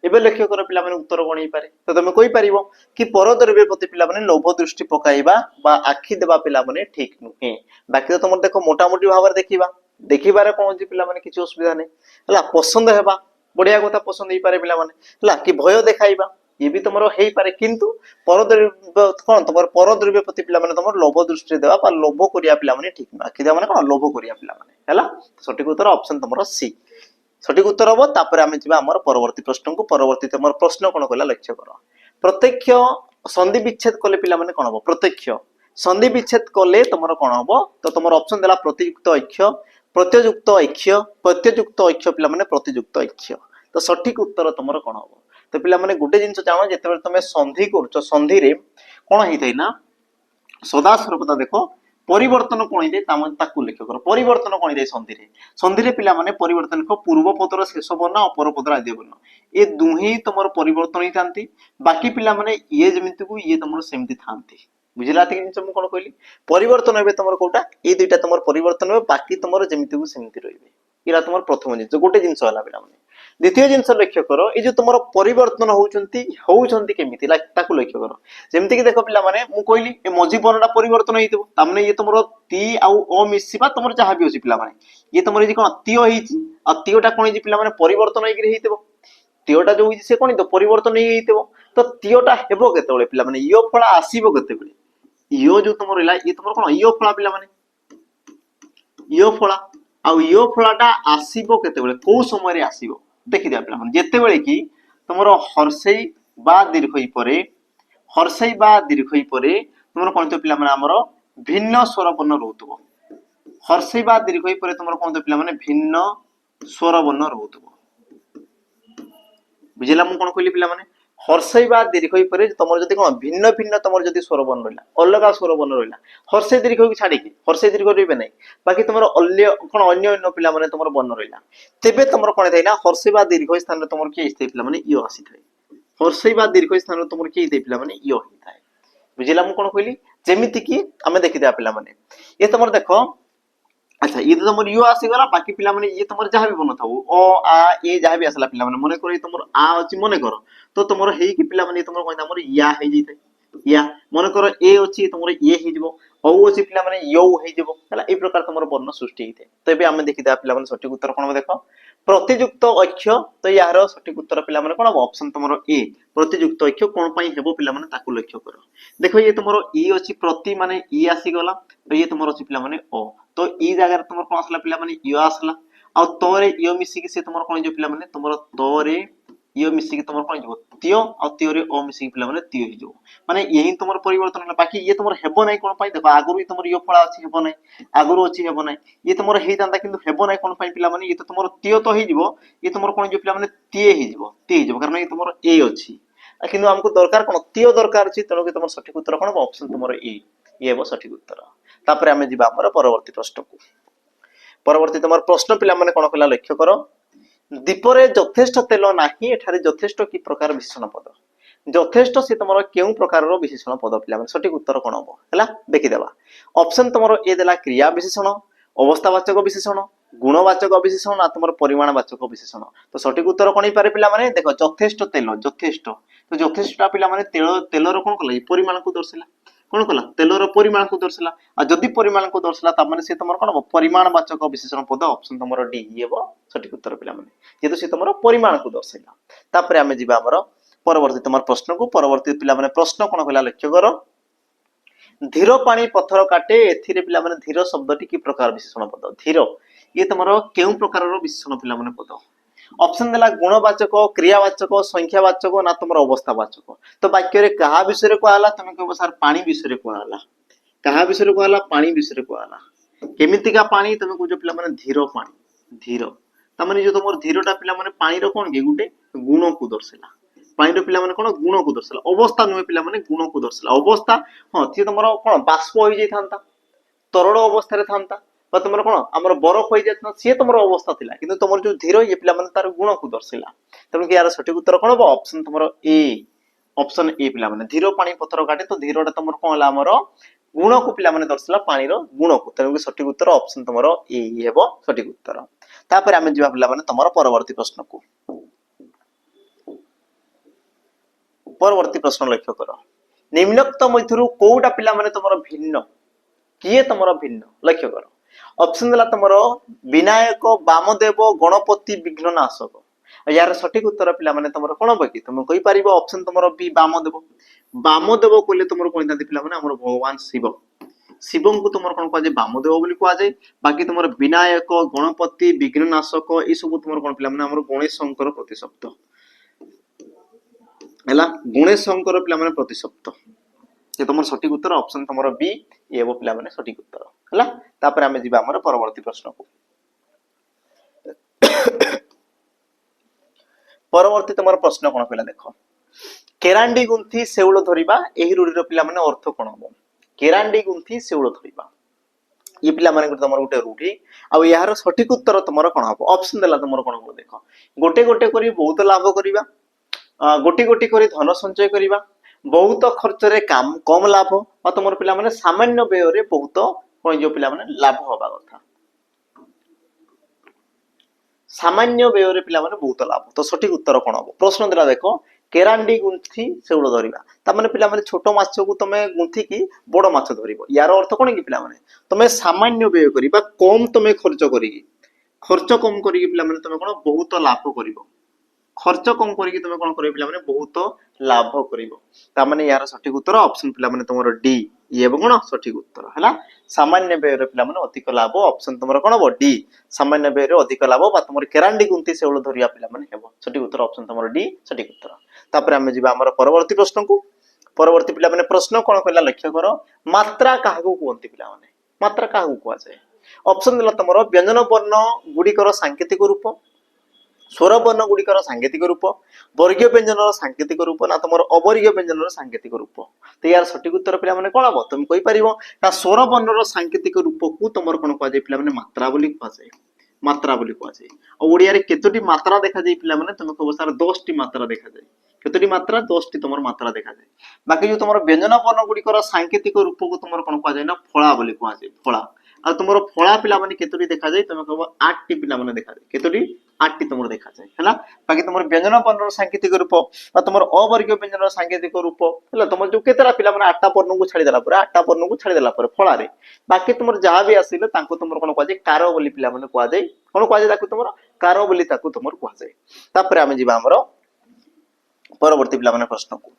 एबे लक्ष्य कर पिला माने उत्तर कोन पारे तो तुम कहि परिबो कि परद्रव्य प्रति पिला माने लोभ दृष्टि पकाइबा बा आखि देबा पिला माने ठीक नुहे बाकी तो तुम देखो मोटा मोटी भावर देखिबा देखिबारे कोन जे पिला माने किछ असुविधा नै हला पसंद हेबा बढ़िया कथा पसंद ही पारे पिला माने हला कि भय देखाइबा ये भी तुमरो हेई पारे किंतु परद्रव्य कोन तुमर परद्रव्य प्रति पिला माने तुमर लोभ दृष्टि देबा बा लोभ करिया पिला माने ठीक न आखि देबा माने कोन लोभ करिया पिला माने हला सठिक उत्तर ऑप्शन तुमरो सी सठिक उत्तर हम तापर आमे जिबा हमर परवर्ती प्रश्न को परवर्ती तुमर प्रश्न कोन कहला लक्ष्य कर प्रत्यक्ष संधि विच्छेद कले पिला माने कोन हो प्रत्यक्ष संधि विच्छेद कले तुमर कोन हो तो तुमर ऑप्शन देला प्रतियुक्त ऐक्य प्रत्ययुक्त ऐक्य पिला माने प्रतियुक्त ऐक्य तो सठिक उत्तर तुमर कोन हो तो पिला माने गुटे जिंस जानो जेते तुम संधि करछ संधि रे कोन हेतै ना सदा सर्वदा देखो परिवर्तन कोन दे ताकू लक्ष्य कर परिवर्तन कोन दे संधि रे पिला माने परिवर्तन को पूर्व पदर शेष वर्ण अपर पदर आदि वर्ण ए दुही तुमर परिवर्तन ही थांती बाकी पिला माने ये जेमिति को ये तुमर सेमति थांती बुझिला त कि कोन कहली परिवर्तन हेबे तुमर कोटा ए दुईटा तुमर परिवर्तन हेबे बाकी तुमर जेमिति को सेमति रहबे इरा तुमर प्रथम जिंस गोटे जिंस होला पिला माने द्वितीय जिंस लक्ष्य करो ए जो तुमर परिवर्तन होउचंती केमिति ताकू लक्ष्य करो जेमति कि देखो पिला माने मु कहली ए मझी वर्णटा परिवर्तन हेइतबो तामने ये तुमर ती आउ अ मिसिबा तुमर जहा भी होसी पिला माने ये तुमर जे कोन तियो हेइची आ तियोटा कोन हेइची पिला माने परिवर्तन हेइकि हेइतबो तियोटा जो होइची से कोन तो परिवर्तन हेइतबो तो तियोटा हेबो केतेबेले पिला माने इयो फळा आसीबो केतेबेले इयो जो तुमर इला ये तुमर कोन इयो फळा पिला माने इयो फळा आ इयो फळाटा आसीबो केतेबेले को समय रे आसीबो देखि दिया पिला माने जेतेबेले कि तुमर हर्षई बा दीर्घई परे तुमर कोन तो पिला माने हमरो भिन्न स्वर वर्ण रहउतबो हर्षई बा दीर्घई परे तुमर कोन तो पिला माने भिन्न स्वर वर्ण रहउतबो बुझिला मु कोन कहली पिला माने हर्षई बा दीर्घई परे तुमर जदी कोन भिन्न भिन्न तुमर जदी स्वर वर्ण रहला अलगा स्वर वर्ण रहला हर्षई दीर्घई को छाडी कि हर्षई दीर्घ रहबे नै बाकी तुमर अन्य अन्य पिला माने तुमर वर्ण रहला तेबे तुमर कोन थाइना हर्षई बा दीर्घई स्थान रे तुमर के स्थिति पिला माने इयो आसी थाए हर्षई बा दीर्घई स्थान रे तुमर के पिला माने इयो ही थाए बुझिला मु कोन कहली जेमिति कि हमें देखि दिया पिला माने ये तुमर देखो अच्छा ये तो तुमर यो आसी गला बाकी पिला माने ये तुमर जहा भी बन थाउ ओ आ ए जहा भी आसला पिला माने मने करो तुमर आ अछि मने करो तो तुमर हेई कि पिला माने तुमर कोन हमर या हे जइते या मने करो ए अछि तुमर ए हे जिवो औ अछि पिला माने यो हे जिवो हला ए प्रकार तुमर वर्ण सृष्टि हिते तो एबे हमें देखि दिया पिला माने सठिक उत्तर कोन देखो प्रतियुक्त ऐक्य तो यार सठिक उत्तर पिला माने कोन ऑप्शन तुमर ए प्रतियुक्त ऐक्य कोन पई हेबो पिला माने ताकू लक्ष्य करो देखो ये तुमर ई अछि प्रति माने ई आसी गला तो ये तुमर अछि पिला माने ओ तो ई जगह रे तुमर कोन आसला पिला माने यो आसला आ तोरे यो मिसी कि से तुमर कोन जो पिला माने तुमर तोरे यो मिसी कि तुमर कोन जो तियो आ तियो रे ओ मिसी कि पिला माने तियो ही जो माने यही तुमर परिवर्तन होला बाकी ये तुमर हेबो नै कोन पई देखो आगुरु ही तुमर यो फळा अछि हेबो नै आगुरु अछि हेबो नै ये तुमर हेई तांदा किंतु हेबो नै कोन पई पिला माने ये तो तुमर तियो तो ही जिवो ये तुमर कोन जो पिला माने तिये ही जिवो कारण ये तुमर ए अछि किंतु हमको दरकार कोन तियो दरकार अछि तनो कि तुमर सठिक उत्तर कोन ऑप्शन तुमर ए ये हेबो सठिक उत्तर तापर हमें जिबा हमर परवर्ती प्रश्न को परवर्ती तुम प्रश्न पिला माने कोन कला लक्ष्य कर दीपरे यथेष्ट तेल नाही एठारे यथेष्ट की प्रकार विशेषण पद यथेष्ट से तुम केउ प्रकार विशेषण पद पिला माने सठिक उत्तर कोन हबो हला देखि देबा ऑप्शन तुम ए देला क्रिया विशेषण अवस्थावाचक विशेषण गुणवाचक विशेषण ना तुम परिमाणवाचक विशेषण तो सठिक उत्तर कोन पारे पिला माने देखो यथेष्ट तेल यथेष्ट तो यथेष्ट पिला माने तेल तेलर कोन कला परिमाण को दर्शिला कोन कला तेलर परिमाण को दर्शिला आ जदि परिमाण को दर्शिला त माने से तुम कोन परिमाणवाचक विशेषण पद ऑप्शन तुम डी हेबो सठिक उत्तर पिला माने जेतु से तुम परिमाण को दर्शिला तापर आमे जिबा हमर परवर्ती तुम प्रश्न को परवर्ती पिला माने प्रश्न कोन कला लक्ष्य करो धीर पानी पत्थर काटे एथिरे पिला माने धीर शब्दटी की प्रकार विशेषण पद धीर ये तुमरो केउ प्रकार विशेषण पिला माने पद ऑप्शन देला गुणवाचक क्रियावाचक संख्यावाचक ना तुमरो अवस्थावाचक तो वाक्य रे कहा विषय रे कहला तुम कहबो सर पानी विषय रे कहला कहा विषय रे कहला पानी विषय रे कहला केमिति का पानी तुम को जो पिला माने धीर पानी धीर त माने जो तुमर धीरटा पिला माने पानी रो कोन के गुटे गुण को दर्शिला पानी रो पिला माने कोन गुण को दर्शिला अवस्था नुए पिला माने गुण को दर्शिला अवस्था हां थी तुमरो कोन बाष्प होई जाई थांता तरल अवस्था रे थांता बा तुमर कोन हमर बरफ होई जात से तुमर अवस्था थिला किंतु तुमर जो धीर ये पिला माने तार गुण को दर्शिला तम कि यार सठिक उत्तर कोन हो ऑप्शन तुमर ए ऑप्शन ए पिला माने धीर पानी पत्थर काटे तो धीरटा तुमर कोन होला हमर गुण को पिला माने दर्शिला पानी रो गुण को तम कि सठिक उत्तर ऑप्शन तुमर ए हेबो सठिक उत्तर तापर आमे जिबा पिला माने तुमर परवर्ती प्रश्न को परवर्ती प्रश्न लक्ष्य करो निम्नोक्त मध्यरु कोउटा पिला माने तुमर भिन्न किए तुमर भिन्न लक्ष्य करो ऑप्शन देला तुमर विनायक वामदेव गणपति विघ्ननाशक यार सठिक उत्तर पिला माने तुमर कोन बकी तुम कहि परिबो ऑप्शन तुमर बी वामदेव वामदेव कोले तुमर कोन तांती पिला माने हमर भगवान शिव शिवं को तुमर कोन कहजे वामदेव बोली कहआ जाय बाकी तुमर विनायक गणपति विघ्ननाशक ए सब तुमर कोन पिला माने हमर गणेश शंकर प्रतिशब्द हैला गणेश शंकर पिला माने प्रतिशब्द ये तुमर सठिक उत्तर ऑप्शन तुमर बी एबो पिला माने सठिक उत्तर हैला तापर हमें जिबा हमर परवर्ती प्रश्न को परवर्ती तुमर प्रश्न कोन पिला देखो केरांडी गुंथी सेउळ धरिबा एही रूढी रो पिला माने अर्थ कोन हो केरांडी गुंथी सेउळ धरिबा ये पिला माने तुमर गुटे रूढी आ यार सठिक उत्तर तुमर कोन हो ऑप्शन देला तुमर कोन हो देखो गोटे गोटे करी बहुत लाभ करिबा गोटी गोटी करी धन संचय करिबा बहुत खर्च रे काम कम लाभ और तुमर पिला माने सामान्य व्यय रे बहुत कोन जो पिला माने लाभ होबा कथा सामान्य व्यय रे पिला माने बहुत लाभ तो सठिक उत्तर कोन हो प्रश्न देला देखो केरांडी गुंथी सेउळ धरिबा त माने पिला माने छोटो माछ को तमे गुंथी की बड़ माछ धरिबो यार अर्थ कोन की पिला माने तमे सामान्य व्यय करिबा कम तमे खर्च कम करी पिला माने तमे कोन बहुत लाभ करिवो खर्च कम करी तुम कौन कर पिला माने बहुत लाभ करिवो ता माने यार सठिक उत्तर ऑप्शन पिला माने तुमरो डी ये कोन सठिक उत्तर हैला सामान्य व्यय रे पिला माने अधिक लाभ ऑप्शन तुमरो कोन हो डी सामान्य व्यय रे अधिक लाभ बा तुमर केरांडी गुंती सेउळ धरिया पिला माने हेबो सठिक उत्तर ऑप्शन तुमरो डी सठिक उत्तर तापर हम जिबा हमर परवर्ती प्रश्न को परवर्ती पिला माने प्रश्न कोन कहला लक्ष्य करो मात्रा काहाकू कोंती पिला माने मात्रा काहाकू कोआ जाय ऑप्शन देला तुमरो व्यंजन वर्ण गुडी कर सांकेतिक रूप स्वर वर्ण गुड़िकर सांकेतिक रूप वर्गीय व्यंजन सांकेतिक रूप ना तुम अवर्गीय व्यंजन सांकेतिक रूप तो यार सठिक उत्तर पिला माने कोन हो तुम कहि परिबो ना स्वर वर्ण सांकेतिक रूप को तुमर कोन कहै पिला माने मात्रा बोली कहै मात्रा बोली कहै आ ओडिया रे केतोटी मात्रा देखा जाय पिला माने तुम कहबो सर 10 टी मात्रा देखा जाय केतोटी मात्रा 10 टी तुमर मात्रा देखा जाय बाकी जो तुमर व्यंजन वर्ण गुड़िकर सांकेतिक रूप को तुमर कोन कहै जाय ना फळा बोली कहै जाय फळा आ तुमर फळा पिला माने केतोटी देखा जाय तुम कहबो 8 टी पिला माने देखा जाय केतोटी 8 टी तुमर देखा जाय हैला बाकी तुमर व्यंजन वर्ण सांकेतिक रूप आ तुमर अवर्गीय व्यंजन सांकेतिक रूप हैला तुमर जो केतरा पिला माने 8 टा वर्ण को छाडी देला पर 8 टा वर्ण को छाडी देला पर फळा रे बाकी तुमर जहा भी आसीले तांको तुमर कोन कहै जाय कार बोली पिला माने कहै जाय कोन कहै जाय ताको तुमर कार बोली ताको तुमर कहै जाय तापर हम जिबा हमरो परवर्ती पिला माने प्रश्न को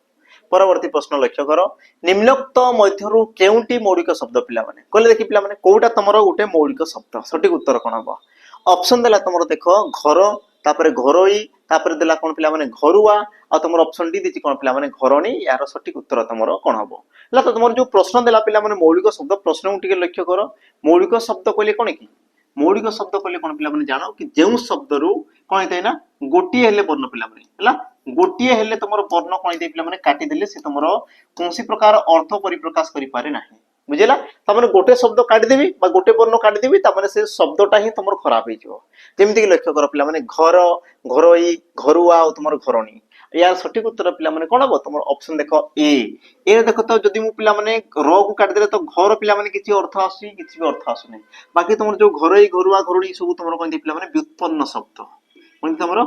परवर्ती प्रश्न लक्ष्य करो निम्नोक्त मध्यरु केउंटी मौलिक शब्द पिला माने कहले देखि पिला माने कोउटा तमरो गुटे मौलिक शब्द सठिक उत्तर कोन हो ऑप्शन देला तमरो देखो घर तापर घरोई तापर देला कोन पिला माने घरुआ आ तमरो ऑप्शन डी दिछि कोन पिला माने घरणी यार सठिक उत्तर तमरो कोन हो हला तो तमरो जो प्रश्न देला पिला माने मौलिक शब्द प्रश्न को टिके लक्ष्य करो मौलिक शब्द कहले कोन की मौलिक शब्द कहले कोन पिला माने जानो कि जेउ शब्द रु कोन हेतै ना गोटी हेले वर्ण पिला माने हला गोटी हेले तमरो वर्ण कोन हेतै पिला माने काटी देले से तमरो कोनसी प्रकार अर्थ परिप्रकाश करि पारे नाही बुझेला तमने गोटे शब्द काटी देबी बा गोटे वर्ण काटी देबी तमने से शब्दटा ही तमर खराब हो जिवो जेमति कि लक्ष्य कर पिला माने घर घरोई घरुआ और तमर घरणी यार सठिक उत्तर पिला माने कोन हबो तमर ऑप्शन देखो ए देखो तो जदि मु पिला माने र को काटी देले तो घर पिला माने किछि अर्थ आसी किछि भी अर्थ आसु नै बाकी तमर जो घरोई घरुआ घरणी सब तमर कोन पिला माने व्युत्पन्न शब्द कोन तमर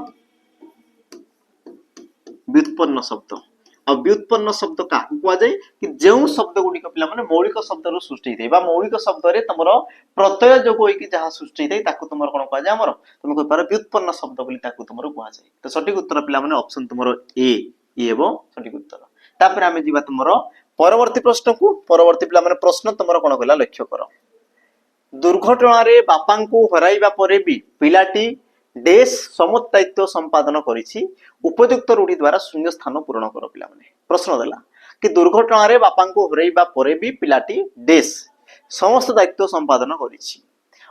व्युत्पन्न शब्द और व्युत्पन्न शब्द का कुआ जाय कि जेउ शब्द गुडी पिला माने मौलिक शब्द रो सृष्टि दै बा मौलिक शब्द रे तमरो प्रत्यय जोग होई कि जहा सृष्टि दै ताकू तमरो कोन कुआ जाय हमरो तुम कोइ पार व्युत्पन्न शब्द बोली ताकू तमरो कुआ जाय तो सठिक उत्तर पिला माने ऑप्शन तमरो ए एवं सठिक उत्तर तापर हमें जीवा तमरो परवर्ती प्रश्न को परवर्ती पिला माने प्रश्न तमरो कोन कहला लक्ष्य करो दुर्घटना रे बापा को हराइबा परे भी पिलाटी देश समस्त दायित्व संपादन करिछि उपयुक्त रूढ़ी द्वारा शून्य स्थान पूर्ण कर पिला माने प्रश्न देला कि दुर्घटना रे बापा को हराइबा परे भी पिलाटी देश समस्त दायित्व संपादन करिछि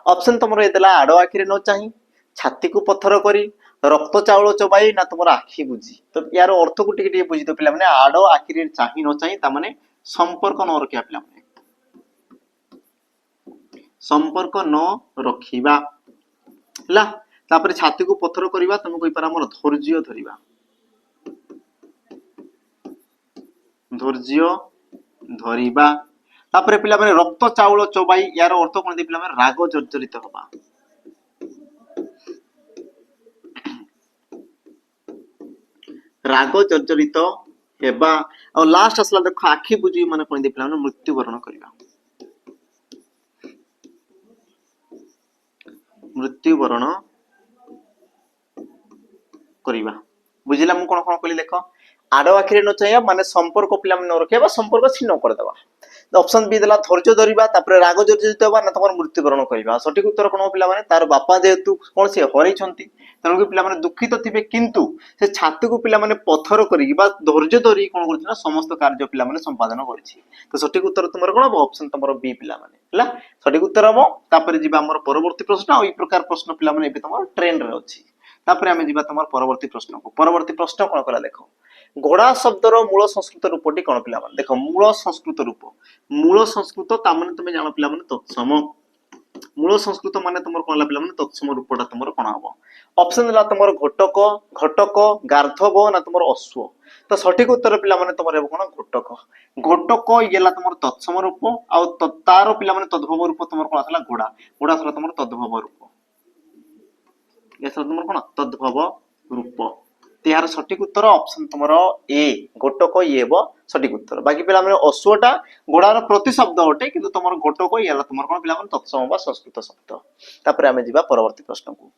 ऑप्शन तमरो ए देला आडो आखिरे न चाहि छाती को पत्थर करी रक्त चावल चबाई ना तुम आखि बुझी तो यार अर्थ को टिके बुझी तो पिला माने आडो आखिरे चाहि न चाहि ता माने संपर्क न रखिया पिला माने संपर्क न रखिबा हला तापर छाती को पत्थर करिबा तुम कोइ पारा मोर धैर्य धरिबा धैर्य धरिबा तापर पिला माने रक्त चावल चबाई यार अर्थ कोन दे पिला माने राग जर्जरित होबा राग जर्जरित हेबा और लास्ट असला देखो आखि बुझी माने कोन दे पिला माने मृत्युवरण करिबा मृत्युवरण करिबा बुझिला मु कोन कोन कहली देखो आडो आखिरे न चाहिए माने संपर्क पिला मन रखिबा संपर्क छिन्न कर देबा ऑप्शन बी देला धैर्य धरिबा तापर राग जर्जरित होबा ना तमर मृत्युवरण करिबा सठिक उत्तर कोन पिला माने तार बापा जेतु कोन से हरै छंती तनु पिला माने दुखित थिबे किंतु से छाती को पिला माने पत्थर करी बा धैर्य धरि कोन करछि ना समस्त कार्य पिला माने संपादन करछि तो सठिक उत्तर तमर कोन ऑप्शन तमर बी पिला माने हला सठिक उत्तर हम तापर जिबा हमर परवर्ती प्रश्न आ ई प्रकार प्रश्न पिला माने एबे तमर ट्रेंड रे अछि तापर हमें जिबा तमर परवर्ती प्रश्न को परवर्ती प्रश्न कोन कला देखो घोड़ा शब्दर मूल संस्कृत रूपटी कोन पिला माने देखो मूल संस्कृत ता माने तुमे जानो पिला माने तत्सम मूल संस्कृत माने तमर कोन ला पिला माने तत्सम रूपटा तमर कोन हबो ऑप्शन ला तमर घटक गार्धब ना तमर अश्व तो सठिक उत्तर पिला माने तमर हेबो कोन घटक येला तमर तत्सम रूप आ तार पिला माने तद्भव रूप तमर कोन आसला घोड़ा थला तमर तद्भव रूप एसर तमर कोन तद्भव रूप त्यार सठिक उत्तर ऑप्शन तुमरो ए घटक येबो सठिक उत्तर बाकी पिला माने अश्वटा घोड़ार प्रति शब्द होटे किंतु तुमर घटक येला तुमर कोन पिला माने तत्सम बा संस्कृत शब्द तापर हमें जिबा परवर्ती प्रश्न को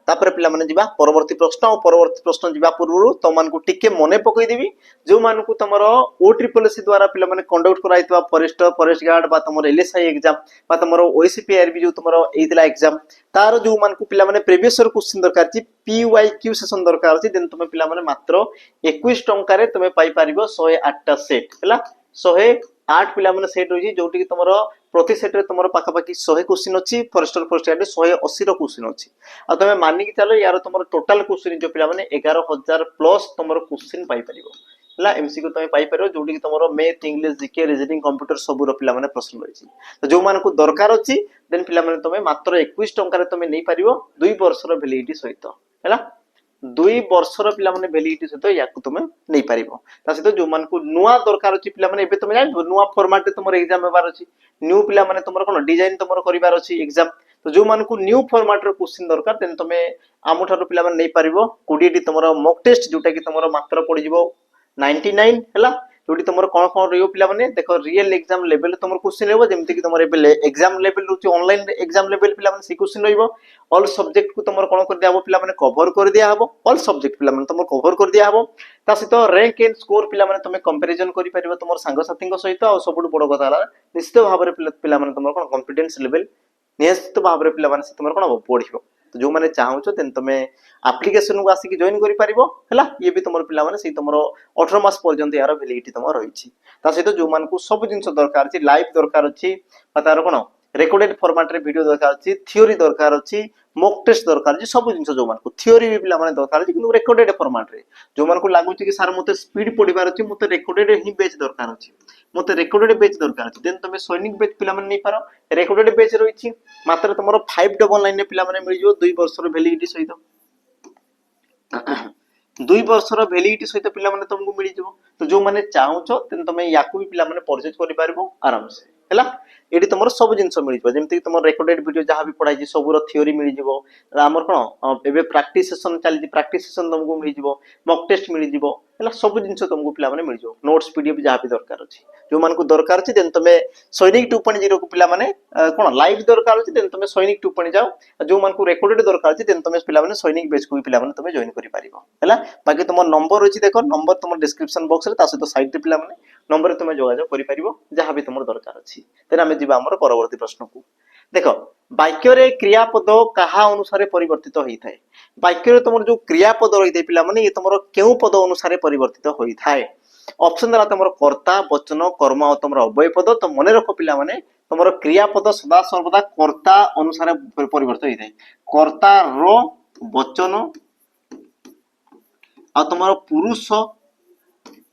तापर पिला माने जिबा परवर्ती प्रश्न और परवर्ती प्रश्न जिबा पूर्व तो मान को टिके मने पकई देबी जो मान को तमरो ओ ट्रिपल एस द्वारा पिला माने कंडक्ट कराइतवा फॉरेस्ट गार्ड बा तमरो एलएसआई एग्जाम बा तमरो ओएसपीआरबी जो तमरो एइतला एग्जाम तार जो मान को पिला माने प्रीवियस ईयर क्वेश्चन दरकार छी पीवाईक्यू सेशन दरकार छी देन तुमे पिला माने मात्र 21 टंका रे तुमे पाई परिबो 108 टा सेट हला 108 पिला माने सेट होई जोटी कि तमरो प्रति सेट रे तमरो पाखा पाखी 100 क्वेश्चन अछि फॉरेस्टर फॉरेस्ट गार्ड 180 रो क्वेश्चन अछि आ तमे मानि कि चलो यार तमरो टोटल क्वेश्चन जो पिला माने 11000 प्लस तमरो क्वेश्चन पाई परिबो हला एमसीक्यू तमे पाई परिबो जोटी कि तमरो math English GK reasoning computer सब रो पिला माने प्रश्न रहिछि तो जो मान को दरकार अछि देन पिला माने तमे मात्र 21 टंका रे तमे नै परिबो 2 वर्ष रो वैलिडिटी सहित हला 2 वर्ष रो पिला माने वैलिडिटी सहित याकु तमे नै परिबो ता सहित जो मान को नुवा दरकार अछि पिला माने एबे तमे जानिबो नुवा फॉर्मेट रे तमरो एग्जाम हेबार अछि न्यू पिला माने तमरो कोन डिजाइन तमरो करिवार अछि एग्जाम तो जो मान को न्यू फॉर्मेट रो क्वेश्चन दरकार देन तमे आमुठारो पिला माने नै परिबो 20 टी तमरो मॉक टेस्ट जोटा कि तमरो मात्र पड़ी जिवो 99 हला जोटी तमरो कोन रियो पिला माने देखो रियल एग्जाम लेवल तमरो क्वेश्चन लेबो जेमति कि तमरो एबे एग्जाम लेवल रुचि ऑनलाइन एग्जाम लेवल पिला माने सी क्वेश्चन रहिबो ऑल सब्जेक्ट को तमरो कोन कर दियाबो पिला माने कवर कर दिया हबो ऑल सब्जेक्ट पिला माने तमरो कवर कर दिया हबो ता सहित रैंक एंड स्कोर पिला माने तमे कंपैरिजन करि परिबो तमरो संग साथीଙ୍କ सहित आ सबुट बड़ कथा हला निश्चित भाबरे पिला माने तमरो कोन कॉन्फिडेंस लेवल निश्चित भाबरे पिला माने तमरो कोन पढिबो तो जो माने चाहूचो तेन तमे एप्लीकेशन को आसी कि जॉइन करि परिबो हला ये भी तमरो पिला माने सही तमरो 18 मास पर्यंत यार वैलिडिटी तमरो रहिछि ता सहित जो मान को सब जिंस दरकार अछि लाइव दरकार अछि पतार कोन रेकॉर्डेड फॉर्मेट रे वीडियो दरकार अछि थ्योरी दरकार अछि मॉक टेस्ट दरकार जे सब जिंस जो मानको थ्योरी भी पिला माने दरकार जे किंतु रेकॉर्डेड फॉर्मेट रे जो मानको लागु कि सर मते स्पीड पढिबार अछि मते रेकॉर्डेड ही बेच दरकार अछि मते रेकॉर्डेड बेच दरकार अछि देन तुमे सैनिक बेच पिला माने नै पारो रेकॉर्डेड बेच रहिछि मात्र तमरो 5 लाइन पिला माने मिल जो 2 वर्ष रो वैलिडिटी सहित 2 वर्षर वैलिडिटी सहित पिला माने तुमको मिल जिवो तो जो माने चाहूचो तेन तमे याकू भी पिला माने परचेज करि पारबो आराम से हैला एडी तमर सब जिंस मिल जिवो जेमति तमर रेकॉर्डेड वीडियो जहां भी पढाई सब रो थ्योरी मिल जिवो हमर कोन एबे प्रैक्टिस सेशन चली प्रैक्टिस सेशन तुमको मिल जिवो मॉक टेस्ट मिल जिवो हैला सब जिंस तुमको पिला माने मिल जिवो नोट्स पीडीएफ जहां भी दरकार अछि जो मानको दरकार अछि देन तमे सैनिक 2.0 को पिला माने कोन लाइव दरकार अछि देन तमे सैनिक 2.0 जाओ जो मानको रेकॉर्डेड दरकार अछि देन तमे पिला माने सैनिक बेच को भी पिला माने तमे जॉइन करि पारिबो हैला बाकी तुम नंबर अछि देखो नंबर तुम डिस्क्रिप्शन बॉक्स रे ता सहित साइड रे पिला माने नंबर तुम जोगाजोग करि पारिबो जहां भी तुम दरकार अछि तेन हमें जिबा हमर परवर्ती प्रश्न को देखो वाक्य रे क्रियापद कहा अनुसार परिवर्तित होई थाए वाक्य रे तुम जो क्रियापद रही थाए पिला माने ये तुम केउ पद अनुसार परिवर्तित होई थाए ऑप्शन दला तुम कर्ता वचन कर्म और तुम अव्यय पद तो मने रखो पिला माने तुम क्रियापद सदा सर्वदा कर्ता अनुसार परिवर्तित होई थाए कर्ता रो वचन आ तुम पुरुष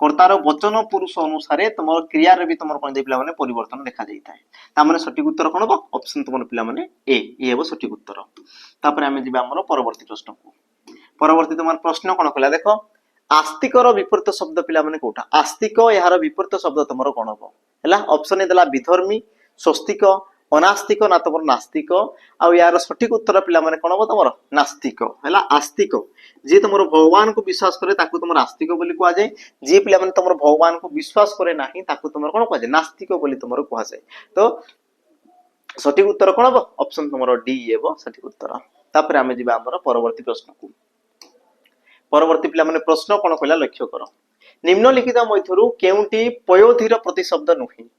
कर्तार वचन पुरुष अनुसार तुम क्रिया रे भी तुम कोन दे पिला माने परिवर्तन देखा जाई थाए ता माने सटीक उत्तर कोन बा ऑप्शन तुम पिला माने ए हेबो सटीक उत्तर तापर हमें जिबा हमर परवर्ती प्रश्न को परवर्ती तुम प्रश्न कोन कहला देखो आस्तिकर विपरीत शब्द पिला माने कोठा आस्तिक यार विपरीत शब्द तुमरो कोन हो हैला ऑप्शन ए देला विधर्मी स्वस्तिक अनास्तिक ना तुम नास्तिक आ यार सटीक उत्तर पिला माने कोन हो तुमरो नास्तिक हैला आस्तिक जे तुमरो भगवान को विश्वास करे ताकू तुम आस्तिक बोली कुआ जाय जे पिला माने तुमरो भगवान को विश्वास करे नाही ताकू तुमरो कोन कुआ जाय नास्तिक बोली तुमरो कुआ जाय तो सटीक उत्तर कोन हो ऑप्शन तुमरो डी हेबो सटीक उत्तर तापर हमें जिबा हमर परवर्ती प्रश्न को परवर्ती पिला माने प्रश्न कोन कहला लक्ष्य करो निम्नलिखित मध्यरु केउंटी पयोधीर प्रतिशब्द नुहि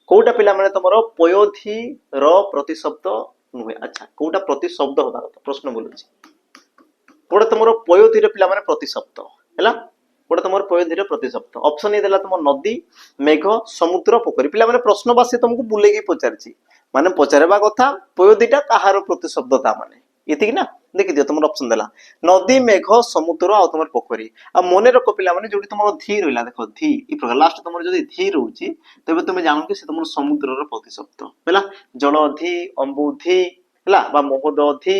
कोटा पिला माने तमरो पयोधी रो प्रतिशब्द नुहे अच्छा कोटा प्रतिशब्द होबा प्रश्न बोलुछि कोटा तमरो पयोधीर पिला माने प्रतिशब्द हैला कोटा तमरो पयोधीर प्रतिशब्द ऑप्शन ए देला तमरो नदी मेघ समुद्र पोखरी पिला माने प्रश्न बासे तुमको बुलेगी पचारछि माने पचारबा कथा पयोधीटा काहार प्रतिशब्द ता माने इति ना देखि दियो तुम ऑप्शन देला नदी मेघ समुद्र आ तुम पोखरी आ मने रखो पिला माने जोडी तुम धी रहिला देखो धी ई प्रकार लास्ट तुम जदी धी रहउची तबे तुम जानो कि से तुम समुद्र रो प्रतिशब्द हैला जलधी अंबुधी हैला बा महोदधी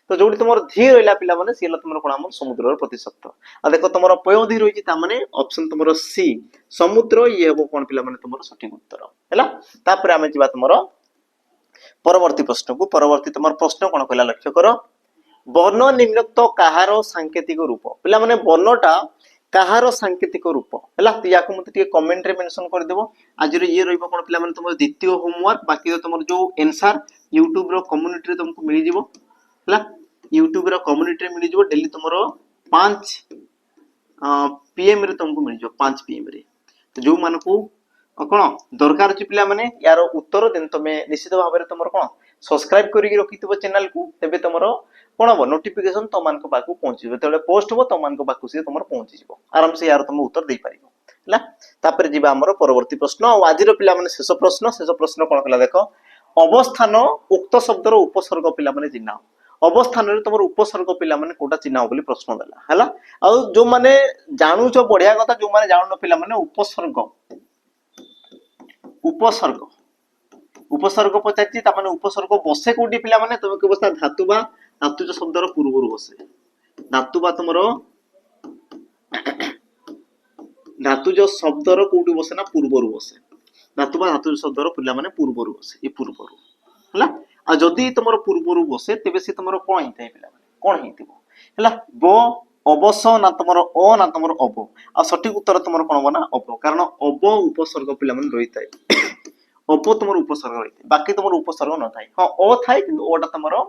तो जोडी तुम धी रहिला पिला माने सेला तुम कोन हम समुद्र रो प्रतिशब्द आ देखो तुम पयोधी रहिची ता माने ऑप्शन तुम सी समुद्र ये हेबो कोन पिला माने तुम सठिक उत्तर हैला तापर हम जिबा तुम परवर्ती प्रश्न को परवर्ती तुम प्रश्न कोन कहला लक्ष्य करो वर्ण निम्नोक्त काहार सांकेतिक रूप पिला माने वर्णटा काहार सांकेतिक रूप हैला तो याको मते टिके कमेंट रे मेंशन कर देबो आज रे ये रहइबो कोन पिला माने तुम द्वितीय होमवर्क बाकी तुम जो आंसर YouTube रो कम्युनिटी रे तुमको मिली जिवो हैला YouTube रो कम्युनिटी रे मिली जिवो डेली तुमरो 5 PM रे तुमको मिली जिवो 5 PM रे तो जो मानको कोन दरकार छि पिला माने यार उत्तर देन तमे निश्चित भाव रे तुमरो कोन सब्सक्राइब करिक रखितबो चैनल को तेबे तुमरो कोन हो नोटिफिकेशन तो मान को बाकू पहुंची जेतले पोस्ट हो तो मान को बाकू से तुमरो पहुंची जिवो आराम से यार तुम उत्तर दे पारिबो हैला तापर जिबा हमरो परवर्ती प्रश्न आ आज रो पिला माने शेष प्रश्न कोन कला देखो अवस्थान उक्त शब्द रो उपसर्ग पिला माने चिन्ह अवस्थान रे तुमरो उपसर्ग पिला माने कोटा चिन्ह बोली प्रश्न देला हैला आ जो माने जानू छ बढ़िया कथा जो माने जानू न पिला माने उपसर्ग उपसर्ग उपसर्ग पचाची ता माने उपसर्ग बसे कोडी पिला माने तुम के बस्ता धातुबा धातुज शब्दर पूर्वरु बसे धातुबा तुमरो धातुज शब्दर कोडी बसे ना पूर्वरु बसे धातुबा धातुज शब्दर पिला माने पूर्वरु बसे ए पूर्वरु हला आ जदी तुमरो पूर्वरु बसे तेबे से तुमरो कोन हिताय पिला माने कोन हितिबो हला ब अवस ना तुमरो अ ना तुमरो अब आ सटीक उत्तर तुमरो कोन बना अब कारण अब उपसर्ग पिला माने रहिताय अब तुमरो उपसर्ग रहिताय बाकी तुमरो उपसर्ग न थाय हां ओ थाय किंतु ओटा तुमरो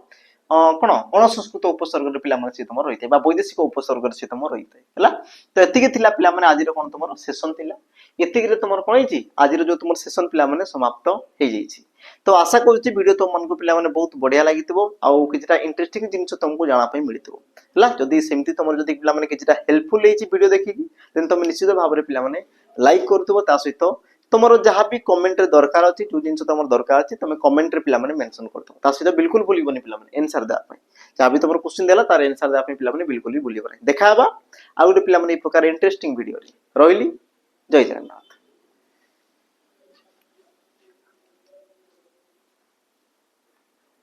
कोन अणसंस्कृत उपसर्ग रे पिला माने से तुमरो रहिताय बा वैदेशिक उपसर्ग रे से तुमरो रहिताय हला तो एतिके थिला पिला माने आज रे कोन तुमरो सेशन थिला एतिके रे तुमरो कोन हिची आज रे जो तुमरो सेशन पिला माने समाप्त हे जाईची तो आशा करछि वीडियो तो मन को पिला माने बहुत बढ़िया लागितबो आ किछटा इंटरेस्टिंग जिंस तुमको जाना पई मिलितबो हला जदी सेमति तुमरो जदी पिला माने किछटा हेल्पफुल हेची वीडियो देखि देन तुम निश्चित भाव रे पिला माने लाइक करतबो ता सहित तुमरो जहां भी कमेंट रे दरकार अछि जो जिंस तुमरो दरकार अछि तुम कमेंट रे पिला माने मेंशन करतो ता सहित बिल्कुल भूलिबोनी पिला माने आंसर दा पई जहाँ भी तुम क्वेश्चन देला तार आंसर देवा पे पिला माने बिल्कुल भी भूलियो नहीं। देखा हबा आ गोटे पिला माने ए प्रकार इंटरेस्टिंग वीडियो रे। रहिली जय जगन्नाथ।